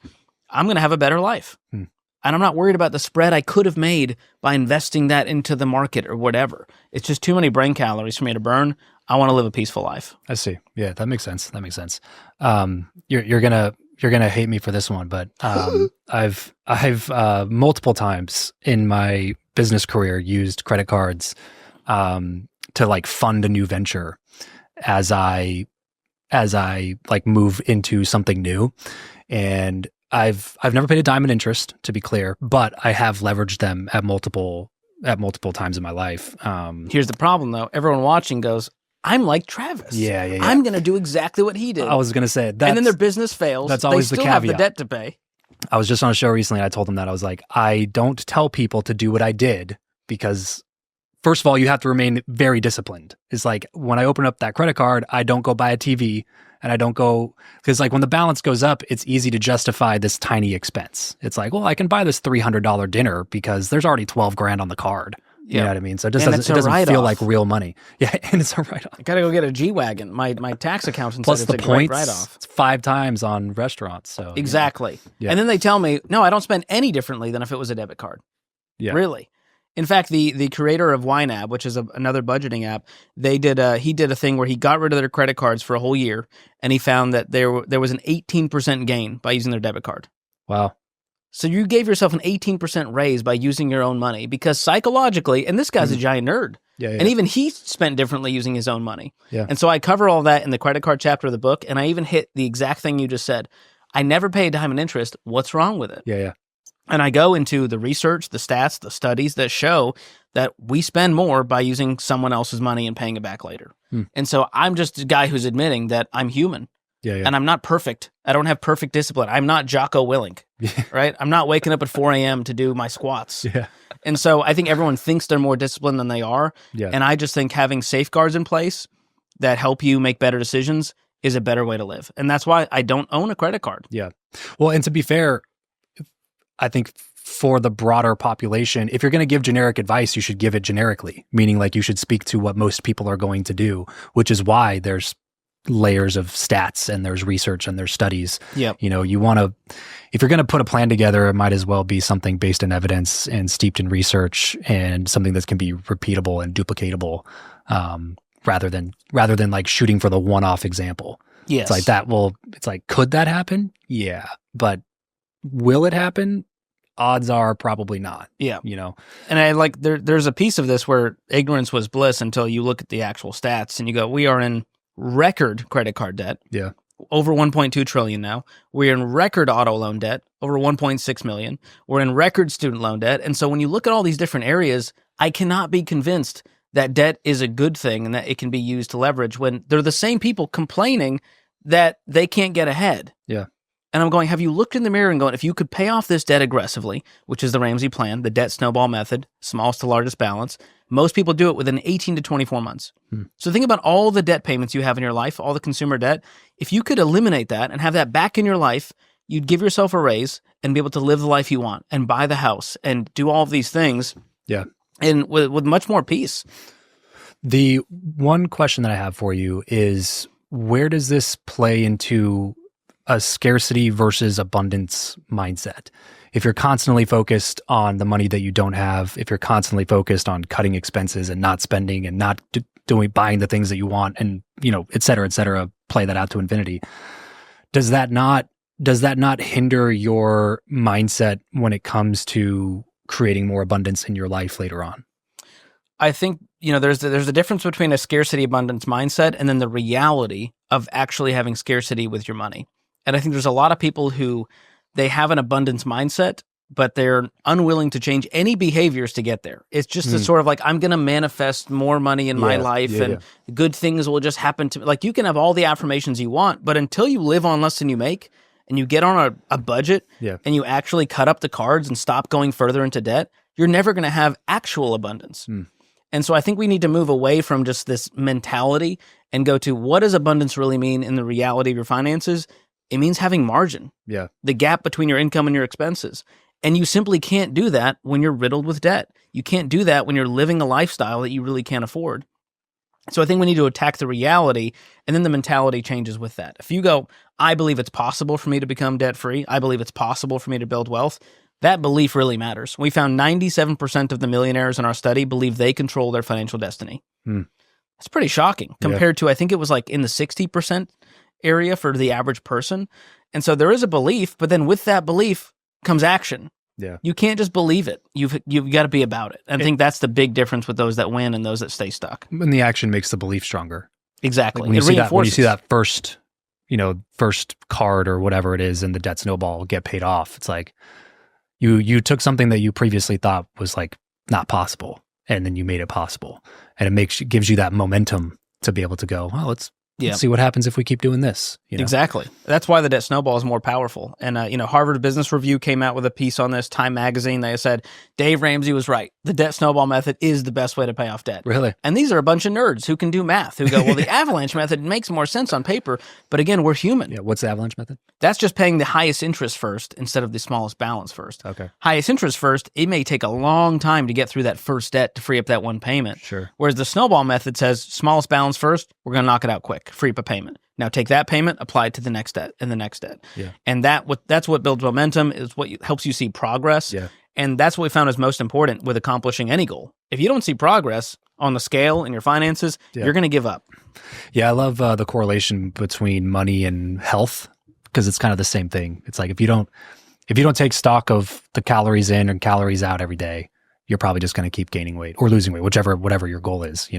I'm going to have a better life. And I'm not worried about the spread I could have made by investing that into the market or whatever. It's just too many brain calories for me to burn. I want to live a peaceful life. I see. Yeah, that makes sense. You're gonna hate me for this one, but I've multiple times in my business career used credit cards to like fund a new venture as I like move into something new. And I've never paid a dime in interest, to be clear, but I have leveraged them at multiple times in my life. Here's the problem though. Everyone watching goes, I'm like Travis. Yeah. I'm going to do exactly what he did. I was going to say that. And then their business fails. That's always they the still have the caveat. debt to pay. I was just on a show recently. I told them that I was like, I don't tell people to do what I did because first of all, you have to remain very disciplined. It's like when I open up that credit card, I don't go buy a TV and I don't go, because like when the balance goes up, it's easy to justify this tiny expense. It's like, well, I can buy this $300 dinner because there's already 12 grand on the card. You know what I mean? So it just doesn't feel like real money. Yeah, and it's a write-off. I got to go get a G-Wagon. My tax accountant Plus said the it's a great points, write-off. it's 5 times on restaurants. So Exactly. Yeah. And then they tell me, no, I don't spend any differently than if it was a debit card. Yeah. Really. In fact, the creator of YNAB, which is another budgeting app, he did a thing where he got rid of their credit cards for a whole year, and he found that there was an 18% gain by using their debit card. Wow. So you gave yourself an 18% raise by using your own money because psychologically, and this guy's a giant nerd, and even he spent differently using his own money. Yeah. And so I cover all that in the credit card chapter of the book, and I even hit the exact thing you just said. I never pay a dime in interest. What's wrong with it? Yeah. And I go into the research, the stats, the studies that show that we spend more by using someone else's money and paying it back later. And so I'm just a guy who's admitting that I'm human. And I'm not perfect. I don't have perfect discipline. I'm not Jocko Willink, right? I'm not waking up at 4 a.m. to do my squats. And so I think everyone thinks they're more disciplined than they are. And I just think having safeguards in place that help you make better decisions is a better way to live. And that's why I don't own a credit card. Yeah. Well, and to be fair, I think for the broader population, if you're going to give generic advice, you should give it generically, meaning like you should speak to what most people are going to do, which is why there's layers of stats and there's research and there's studies. Yep. You know, if you're going to put a plan together, it might as well be something based in evidence and steeped in research and something that can be repeatable and duplicatable, rather than like shooting for the one-off example. Yes. It's like that. Well, it's like, could that happen? Yeah. But will it happen? Odds are probably not. Yeah. You know, and I like, there's a piece of this where ignorance was bliss until you look at the actual stats and you go, we are in record credit card debt. Yeah. Over 1.2 trillion now. We're in record auto loan debt, over 1.6 million. We're in record student loan debt. And so when you look at all these different areas, I cannot be convinced that debt is a good thing and that it can be used to leverage when they're the same people complaining that they can't get ahead. Yeah. And I'm going, have you looked in the mirror and going, if you could pay off this debt aggressively, which is the Ramsey plan, the debt snowball method, smallest to largest balance, most people do it within 18 to 24 months. So think about all the debt payments you have in your life, all the consumer debt. If you could eliminate that and have that back in your life, you'd give yourself a raise and be able to live the life you want and buy the house and do all of these things. Yeah. And with much more peace. The one question that I have for you is, where does this play into a scarcity versus abundance mindset? If you're constantly focused on the money that you don't have, if you're constantly focused on cutting expenses and not spending and not buying the things that you want and, you know, et cetera, play that out to infinity. Does that not hinder your mindset when it comes to creating more abundance in your life later on? I think, you know, there's a difference between a scarcity abundance mindset and then the reality of actually having scarcity with your money. And I think there's a lot of people who they have an abundance mindset, but they're unwilling to change any behaviors to get there. It's just a sort of like, I'm going to manifest more money in my life and good things will just happen to me. Like, you can have all the affirmations you want, but until you live on less than you make and you get on a budget and you actually cut up the cards and stop going further into debt, you're never going to have actual abundance. And so I think we need to move away from just this mentality and go to, what does abundance really mean in the reality of your finances? It means having margin. Yeah. The gap between your income and your expenses. And you simply can't do that when you're riddled with debt. You can't do that when you're living a lifestyle that you really can't afford. So I think we need to attack the reality, and then the mentality changes with that. If you go, I believe it's possible for me to become debt-free, I believe it's possible for me to build wealth, that belief really matters. We found 97% of the millionaires in our study believe they control their financial destiny. That's pretty shocking compared to, I think it was like in the 60% area for the average person. And so there is a belief, but then with that belief comes action. Yeah. You can't just believe it. You've got to be about it. And I think that's the big difference with those that win and those that stay stuck. And the action makes the belief stronger. Exactly. Like when you see that first card or whatever it is in the debt snowball get paid off, it's like you took something that you previously thought was like not possible, and then you made it possible. And it gives you that momentum to be able to go, well, let's see what happens if we keep doing this. You know? Exactly. That's why the debt snowball is more powerful. And, Harvard Business Review came out with a piece on this, Time Magazine. They said, Dave Ramsey was right. The debt snowball method is the best way to pay off debt. Really? And these are a bunch of nerds who can do math, who go, well, the Avalanche method makes more sense on paper. But again, we're human. Yeah. What's the Avalanche method? That's just paying the highest interest first instead of the smallest balance first. Okay. Highest interest first, it may take a long time to get through that first debt to free up that one payment. Sure. Whereas the snowball method says smallest balance first, we're going to knock it out quick, free up a payment. Now take that payment, apply it to the next debt and the next debt. Yeah. And that's what builds momentum, is what helps you see progress. Yeah. And that's what we found is most important with accomplishing any goal. If you don't see progress on the scale in your finances, you're going to give up. Yeah, I love the correlation between money and health, because it's kind of the same thing. It's like if you don't take stock of the calories in and calories out every day, you're probably just going to keep gaining weight or losing weight, whatever your goal is,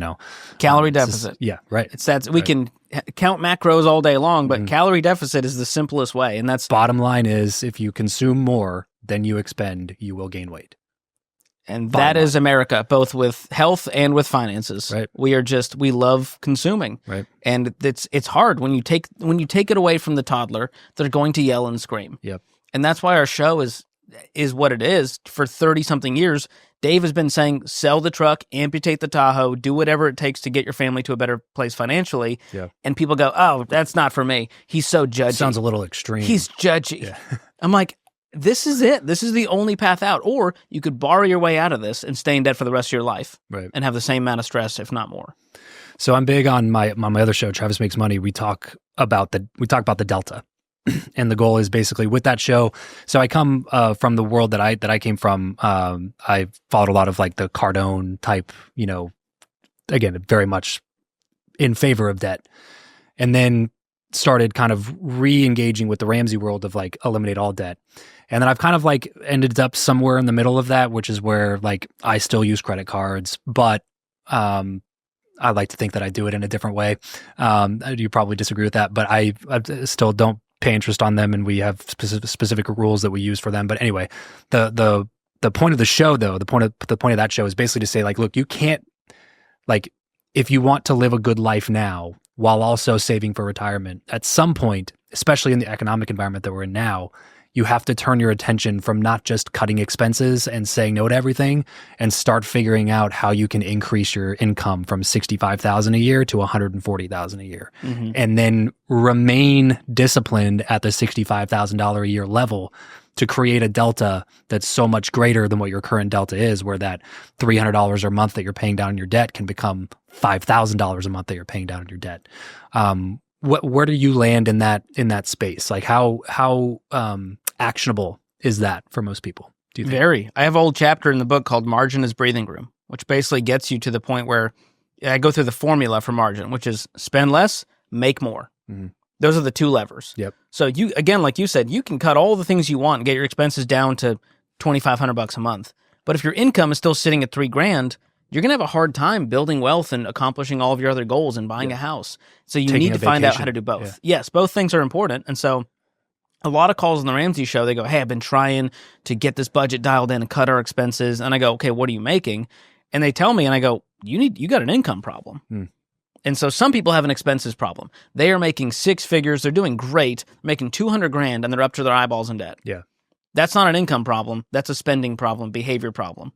Calorie deficit. Right. It's that we can count macros all day long, but calorie deficit is the simplest way. And that's bottom line is, if you consume more than you expend, you will gain weight. And that is America, both with health and with finances. Right. We love consuming. Right. And it's hard when you take it away from the toddler, they're going to yell and scream. Yep. And that's why our show is is what it is. For 30-something years, Dave has been saying, sell the truck, amputate the Tahoe, do whatever it takes to get your family to a better place financially. Yeah. And people go, oh, that's not for me. He's so judgy. Sounds a little extreme. He's judgy. Yeah. I'm like, this is it. This is the only path out. Or you could borrow your way out of this and stay in debt for the rest of your life, right, and have the same amount of stress, if not more. So I'm big on my other show, Travis Makes Money. We talk about the delta. And the goal is basically with that show. So I come from the world that I came from. I followed a lot of like the Cardone type, again, very much in favor of debt, and then started kind of re-engaging with the Ramsey world of like eliminate all debt. And then I've kind of like ended up somewhere in the middle of that, which is where like I still use credit cards, but I like to think that I do it in a different way. You probably disagree with that, but I still don't pay interest on them, and we have specific rules that we use for them. But anyway, the point of the show, though, the point of that show is basically to say, like, look, you can't, like, if you want to live a good life now while also saving for retirement, at some point, especially in the economic environment that we're in now, you have to turn your attention from not just cutting expenses and saying no to everything, and start figuring out how you can increase your income from $65,000 a year to $140,000 a year, and then remain disciplined at the $65,000 a year level to create a delta that's so much greater than what your current delta is, where that $300 a month that you're paying down on your debt can become $5,000 a month that you're paying down on your debt. Where do you land in that space? Like how actionable is that for most people, do you think? Very. I have a whole chapter in the book called Margin is Breathing Room, which basically gets you to the point where I go through the formula for margin, which is spend less, make more. Mm-hmm. Those are the two levers. Yep. So you, again, like you said, you can cut all the things you want and get your expenses down to $2,500 a month. But if your income is still sitting at $3,000, you're going to have a hard time building wealth and accomplishing all of your other goals and buying a house. So you need to find out how to do both. Yeah. Yes, both things are important. And so a lot of calls on the Ramsey show, they go, hey, I've been trying to get this budget dialed in and cut our expenses. And I go, okay, what are you making? And they tell me, and I go, you got an income problem. And so some people have an expenses problem. They are making six figures. They're doing great, making $200,000, and they're up to their eyeballs in debt. Yeah. That's not an income problem. That's a spending problem, behavior problem.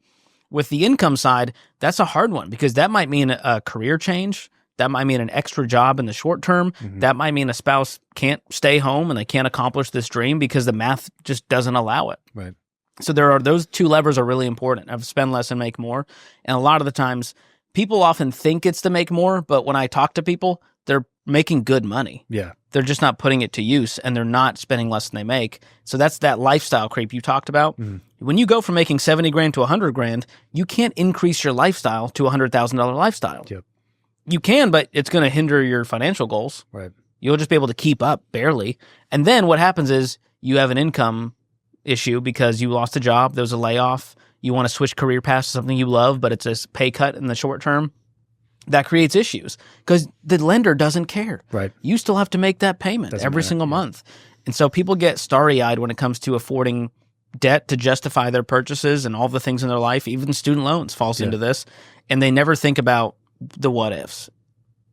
With the income side, that's a hard one because that might mean a career change. That might mean an extra job in the short term. That might mean a spouse can't stay home and they can't accomplish this dream because the math just doesn't allow it. Right. So those two levers are really important, of spend less and make more. And a lot of the times, people often think it's to make more, but when I talk to people, they're making good money. Yeah. They're just not putting it to use, and they're not spending less than they make. So that's that lifestyle creep you talked about. When you go from making $70,000 to $100,000, you can't increase your lifestyle to $100,000 lifestyle. Yep. You can, but it's going to hinder your financial goals. Right. You'll just be able to keep up barely. And then what happens is you have an income issue because you lost a job, there was a layoff, you want to switch career paths to something you love, but it's a pay cut in the short term. That creates issues because the lender doesn't care. Right. You still have to make that payment every single month. And so people get starry-eyed when it comes to affording debt to justify their purchases and all the things in their life. Even student loans falls into this, and they never think about the what ifs.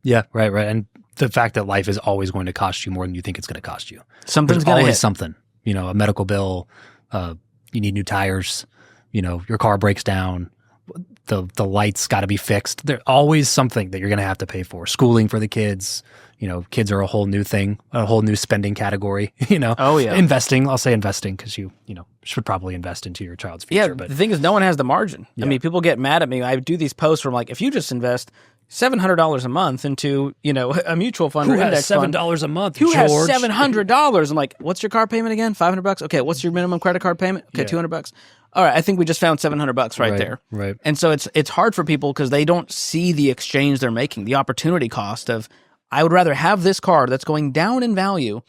Yeah, right. And the fact that life is always going to cost you more than you think it's going to cost you. Something's going to hit. Something, a medical bill, you need new tires, your car breaks down, the lights got to be fixed. There's always something that you're going to have to pay for. Schooling for the kids, kids are a whole new thing, a whole new spending category, Oh, yeah. Investing, I'll say investing because you should probably invest into your child's future. Yeah, but the thing is no one has the margin. Yeah. I mean, people get mad at me. I do these posts where I'm like, if you just invest $700 a month into, a mutual fund or index fund. $7 a month, Who George? has $700? I'm like, what's your car payment again? $500? Okay, what's your minimum credit card payment? Okay, $200. All right, I think we just found $700 right there. Right. And so it's hard for people because they don't see the exchange they're making, the opportunity cost of, I would rather have this car that's going down in value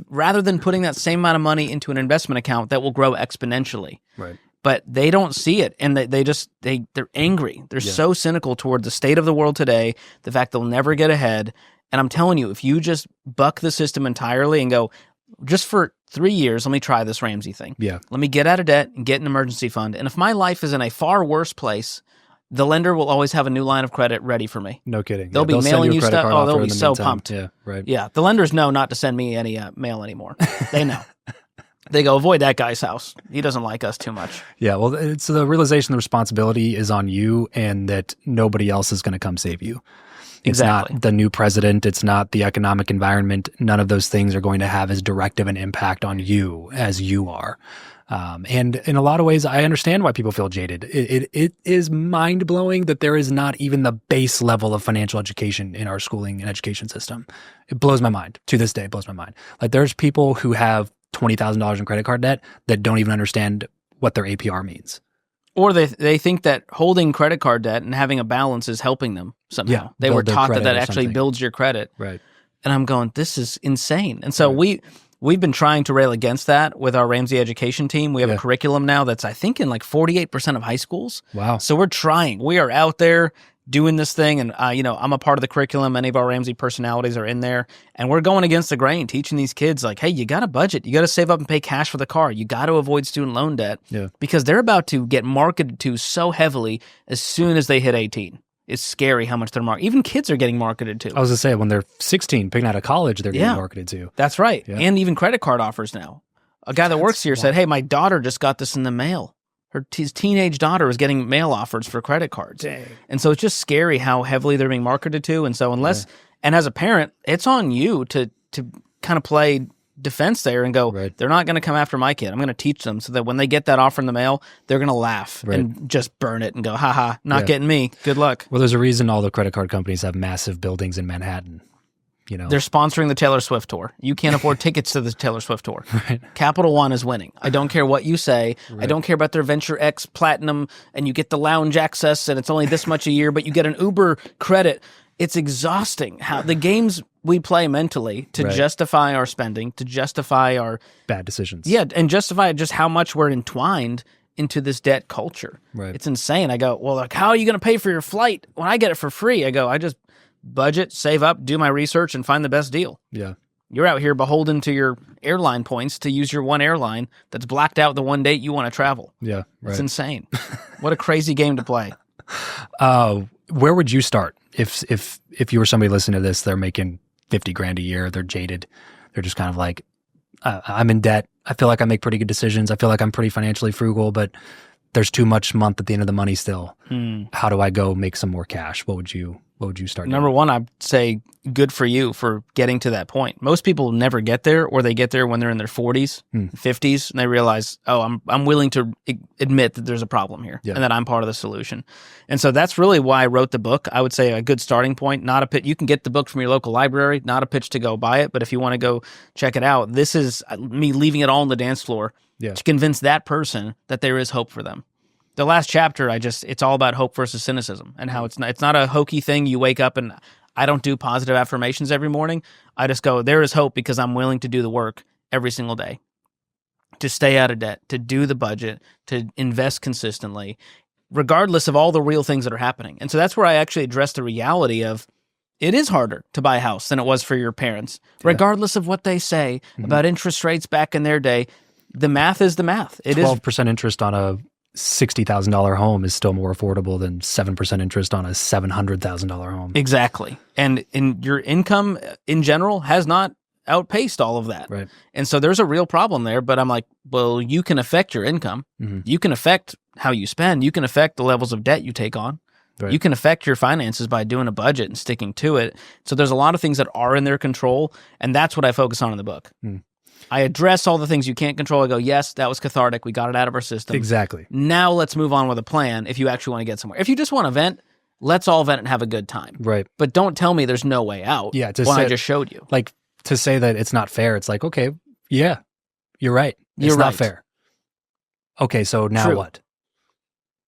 rather than putting that same amount of money into an investment account that will grow exponentially. Right. But they don't see it, and they're angry. They're so cynical toward the state of the world today, the fact they'll never get ahead. And I'm telling you, if you just buck the system entirely and go, just for 3 years, let me try this Ramsey thing. Yeah. Let me get out of debt and get an emergency fund. And if my life is in a far worse place, the lender will always have a new line of credit ready for me. No kidding. They'll be mailing you stuff. Oh, they'll be so pumped. Yeah, right. Yeah, the lenders know not to send me any mail anymore. They know. They go, avoid that guy's house. He doesn't like us too much. Yeah, well, it's the realization the responsibility is on you and that nobody else is going to come save you. It's Exactly. not the new president. It's not the economic environment. None of those things are going to have as direct of an impact on you as you are. And in a lot of ways, I understand why people feel jaded. It is mind-blowing that there is not even the base level of financial education in our schooling and education system. It blows my mind. To this day, it blows my mind. Like there's people who have $20,000 in credit card debt that don't even understand what their APR means. Or they think that holding credit card debt and having a balance is helping them somehow. Yeah, They were build their taught that credit or actually something. builds your credit. Right. And I'm going, this is insane. And so we've been trying to rail against that with our Ramsey education team. We have a curriculum now that's, I think, in like 48% of high schools. Wow. So we're trying. We are out there doing this thing. And, I'm a part of the curriculum. Many of our Ramsey personalities are in there. And we're going against the grain, teaching these kids like, hey, you got to budget. You got to save up and pay cash for the car. You got to avoid student loan debt. Yeah. Because they're about to get marketed to so heavily as soon as they hit 18. It's scary how much they're marketed. Even kids are getting marketed to. I was going to say, when they're 16, picking out of college, they're getting marketed to. That's right. Yeah. And even credit card offers now. A guy that works here said, hey, my daughter just got this in the mail. His teenage daughter is getting mail offers for credit cards. Dang. And so it's just scary how heavily they're being marketed to. And so and as a parent, it's on you to kind of play defense there and go, they're not going to come after my kid. I'm going to teach them so that when they get that offer in the mail, they're going to laugh and just burn it and go, haha, not getting me. Good luck. Well, there's a reason all the credit card companies have massive buildings in Manhattan. You know, They're sponsoring the Taylor Swift tour. You can't afford tickets to the Taylor Swift tour. Capital One is winning. I don't care what you say. I don't care about their Venture X Platinum and you get the lounge access and it's only this much a year, but you get an Uber credit. It's exhausting how the games we play mentally to justify our spending, to justify our bad decisions. Yeah, and justify just how much we're entwined into this debt culture. Right. It's insane. I go, well, like, how are you going to pay for your flight when I get it for free? I go, I just budget, save up, do my research, and find the best deal. Yeah. You're out here beholden to your airline points to use your one airline that's blacked out the one date you want to travel. Yeah. Right. It's insane. What a crazy game to play. Where would you start if you were somebody listening to this? They're making $50,000 a year. They're jaded. They're just kind of like, I'm in debt. I feel like I make pretty good decisions. I feel like I'm pretty financially frugal, but there's too much month at the end of the money still. How do I go make some more cash? What would you start doing? Number one, I'd say good for you for getting to that point. Most people never get there, or they get there when they're in their 40s, 50s, and they realize, oh, I'm willing to admit that there's a problem here and that I'm part of the solution. And so that's really why I wrote the book. I would say a good starting point, not a pitch. You can get the book from your local library, not a pitch to go buy it, but if you want to go check it out, this is me leaving it all on the dance floor to convince that person that there is hope for them. The last chapter, it's all about hope versus cynicism and how it's not a hokey thing. You wake up and I don't do positive affirmations every morning. I just go, there is hope because I'm willing to do the work every single day, to stay out of debt, to do the budget, to invest consistently, regardless of all the real things that are happening. And so that's where I actually address the reality of it is harder to buy a house than it was for your parents, regardless of what they say about interest rates back in their day. The math is the math. It 12% interest on a $60,000 home is still more affordable than 7% interest on a $700,000 home. Exactly. And your income in general has not outpaced all of that. Right. And so there's a real problem there, but I'm like, well, you can affect your income. You can affect how you spend. You can affect the levels of debt you take on. Right. You can affect your finances by doing a budget and sticking to it. So there's a lot of things that are in their control, and that's what I focus on in the book. I address all the things you can't control. I go, yes, that was cathartic. We got it out of our system. Exactly. Now let's move on with a plan if you actually want to get somewhere. If you just want to vent, let's all vent and have a good time. Right. But don't tell me there's no way out I just showed you. Like, to say that it's not fair, it's like, okay, yeah, you're right. It's not fair. Okay, so now what?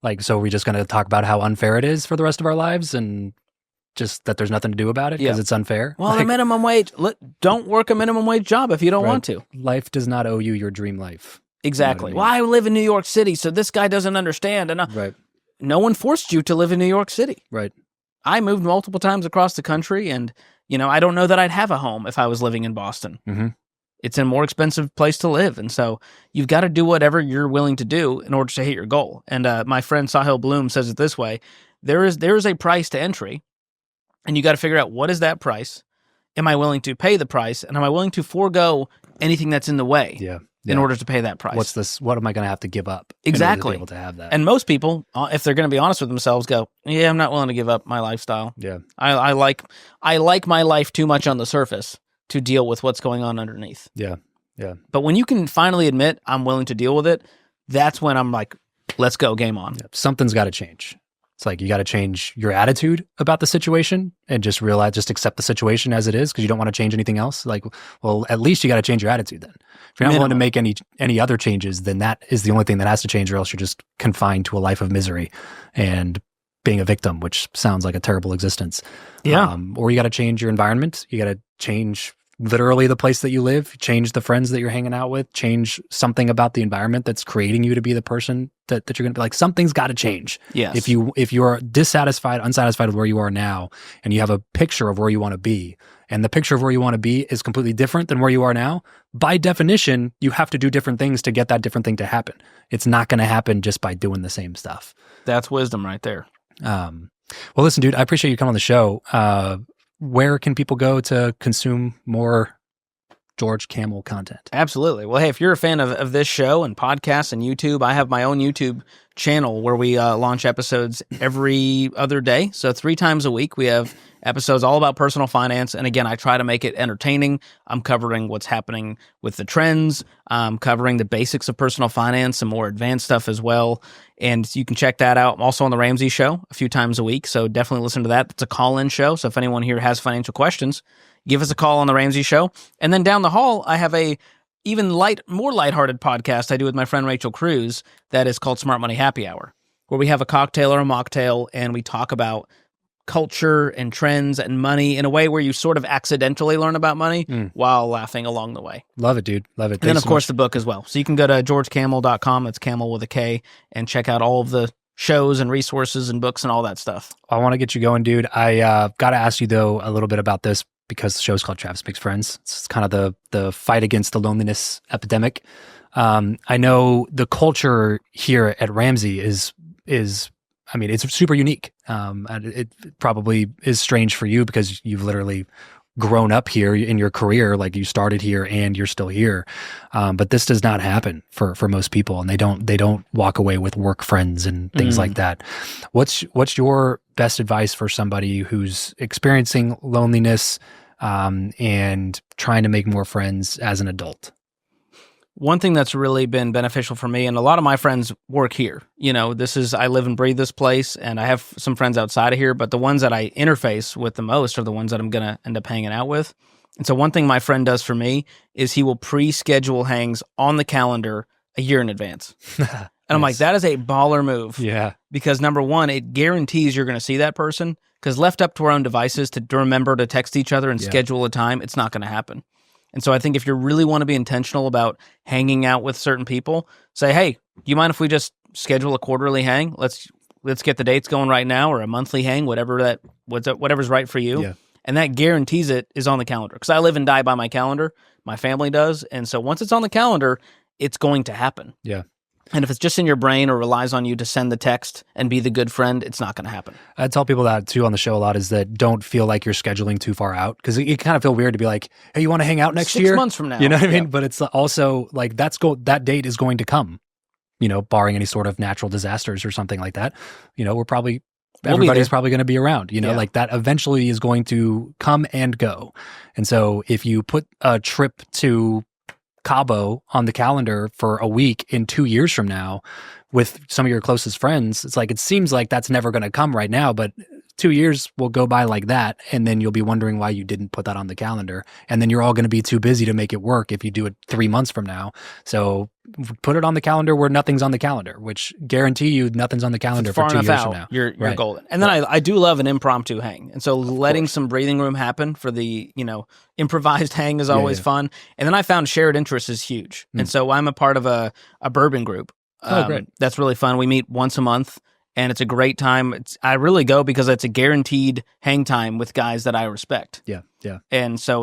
Like, so are we just going to talk about how unfair it is for the rest of our lives and just that there's nothing to do about it because it's unfair? Well, the minimum wage, don't work a minimum wage job if you don't want to. Life does not owe you your dream life. Exactly. You know what I mean? Well, I live in New York City, so this guy doesn't understand. And no one forced you to live in New York City. Right. I moved multiple times across the country, and I don't know that I'd have a home if I was living in Boston. It's a more expensive place to live, and so you've got to do whatever you're willing to do in order to hit your goal. And my friend Sahil Bloom says it this way: there is a price to entry, and you got to figure out what is that price. Am I willing to pay the price, and am I willing to forego anything that's in the way? Yeah. in order to pay that price. What's this? What am I going to have to give up? Exactly. In order to be able to have that. And most people, if they're going to be honest with themselves, go, "Yeah, I'm not willing to give up my lifestyle. Yeah. I like my life too much on the surface to deal with what's going on underneath." Yeah. Yeah. But when you can finally admit I'm willing to deal with it, that's when I'm like, let's go, game on. Yeah. Something's got to change. It's like you got to change your attitude about the situation and just accept the situation as it is, because you don't want to change anything else. Like, well, at least you got to change your attitude then. If you're not willing to make any other changes, then that is the only thing that has to change, or else you're just confined to a life of misery and being a victim, which sounds like a terrible existence. Yeah. Or you got to change your environment. You got to change literally the place that you live, change the friends that you're hanging out with, change something about the environment that's creating you to be the person that you're going to be. Like, something's got to change. Yes. If you are unsatisfied with where you are now, and you have a picture of where you want to be, and the picture of where you want to be is completely different than where you are now, by definition, you have to do different things to get that different thing to happen. It's not going to happen just by doing the same stuff. That's wisdom right there. Well, listen, dude, I appreciate you coming on the show. Where can people go to consume more George Kamel content? Absolutely. Well, hey, if you're a fan of this show and podcasts and YouTube, I have my own YouTube channel where we launch episodes every other day. So 3 times a week, we have episodes all about personal finance. And again, I try to make it entertaining. I'm covering what's happening with the trends. I'm covering the basics of personal finance, some more advanced stuff as well. And you can check that out. I'm also on the Ramsey Show a few times a week. So definitely listen to that. It's a call-in show. So if anyone here has financial questions, give us a call on the Ramsey Show. And then down the hall, I have a even more lighthearted podcast I do with my friend Rachel Cruz that is called Smart Money Happy Hour, where we have a cocktail or a mocktail and we talk about culture and trends and money in a way where you sort of accidentally learn about money while laughing along the way. Love it, dude. Love it. And then, of course, the book as well. So you can go to georgekamel.com, that's Camel with a K, and check out all of the shows and resources and books and all that stuff. I want to get you going, dude. I got to ask you, though, a little bit about this, because the show's called Travis Makes Friends. It's kind of the fight against the loneliness epidemic. I know the culture here at Ramsey is I mean, it's super unique. And it probably is strange for you because you've literally grown up here in your career. Like, you started here and you're still here. But this does not happen for most people, and they don't walk away with work friends and things like that. What's your best advice for somebody who's experiencing loneliness and trying to make more friends as an adult? One thing that's really been beneficial for me, and a lot of my friends work here. You know, I live and breathe this place, and I have some friends outside of here, but the ones that I interface with the most are the ones that I'm going to end up hanging out with. And so one thing my friend does for me is he will pre-schedule hangs on the calendar a year in advance. And I'm like, that is a baller move. Yeah. Because number one, it guarantees you're going to see that person, because left up to our own devices to remember to text each other and schedule a time, it's not going to happen. And so I think if you really want to be intentional about hanging out with certain people, say, hey, do you mind if we just schedule a quarterly hang? Let's get the dates going right now, or a monthly hang, whatever's right for you. Yeah. And that guarantees it is on the calendar, because I live and die by my calendar. My family does. And so once it's on the calendar, it's going to happen. Yeah. And if it's just in your brain or relies on you to send the text and be the good friend, it's not going to happen. I tell people that too on the show a lot, is that don't feel like you're scheduling too far out, because you kind of feel weird to be like, hey, you want to hang out next year? 6 months from now. You know what I mean? But it's also like, that date is going to come, you know, barring any sort of natural disasters or something like that. You know, everybody's probably going to be around, you know, like that eventually is going to come and go. And so if you put a trip to Cabo on the calendar for a week in 2 years from now with some of your closest friends, it's like, it seems like that's never going to come right now, but 2 years will go by like that, and then you'll be wondering why you didn't put that on the calendar, and then you're all going to be too busy to make it work if you do it 3 months from now. So put it on the calendar where nothing's on the calendar, which guarantee you nothing's on the calendar for 2 years from now. You're golden. And then I do love an impromptu hang. And so letting some breathing room happen for the, improvised hang is always fun. And then I found shared interests is huge. And so I'm a part of a bourbon group. Great. That's really fun. We meet once a month, and it's a great time. I really go because it's a guaranteed hang time with guys that I respect. Yeah, yeah. And so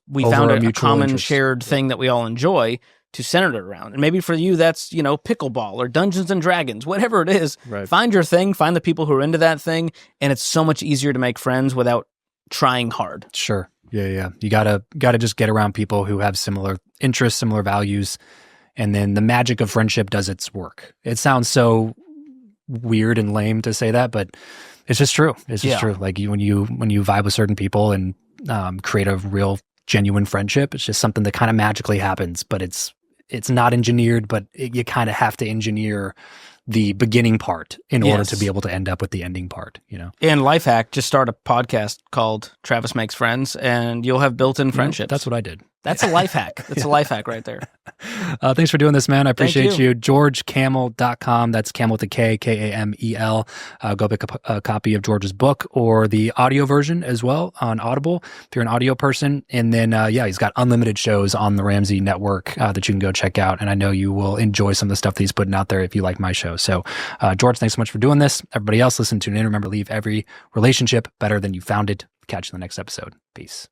we Over found a a mutual common interest. shared thing that we all enjoy to center it around. And maybe for you, that's, pickleball or Dungeons and Dragons, whatever it is. Right. Find your thing, find the people who are into that thing, and it's so much easier to make friends without trying hard. Sure. Yeah, yeah. You gotta just get around people who have similar interests, similar values, and then the magic of friendship does its work. It sounds so weird and lame to say that, but it's just true. It's just true. Like when you vibe with certain people and create a real genuine friendship, it's just something that kind of magically happens, but it's not engineered, but you kind of have to engineer the beginning part in order to be able to end up with the ending part, you know? And life hack, just start a podcast called Travis Makes Friends and you'll have built-in friendships. That's what I did. That's a life hack. That's a life hack right there. Thanks for doing this, man. I appreciate you. GeorgeKamel.com. That's Kamel with a K, Kamel. Go pick up a copy of George's book or the audio version as well on Audible if you're an audio person. And then, he's got unlimited shows on the Ramsey Network that you can go check out. And I know you will enjoy some of the stuff that he's putting out there if you like my show. So, George, thanks so much for doing this. Everybody else, listen, tune in. Remember, leave every relationship better than you found it. Catch you in the next episode. Peace.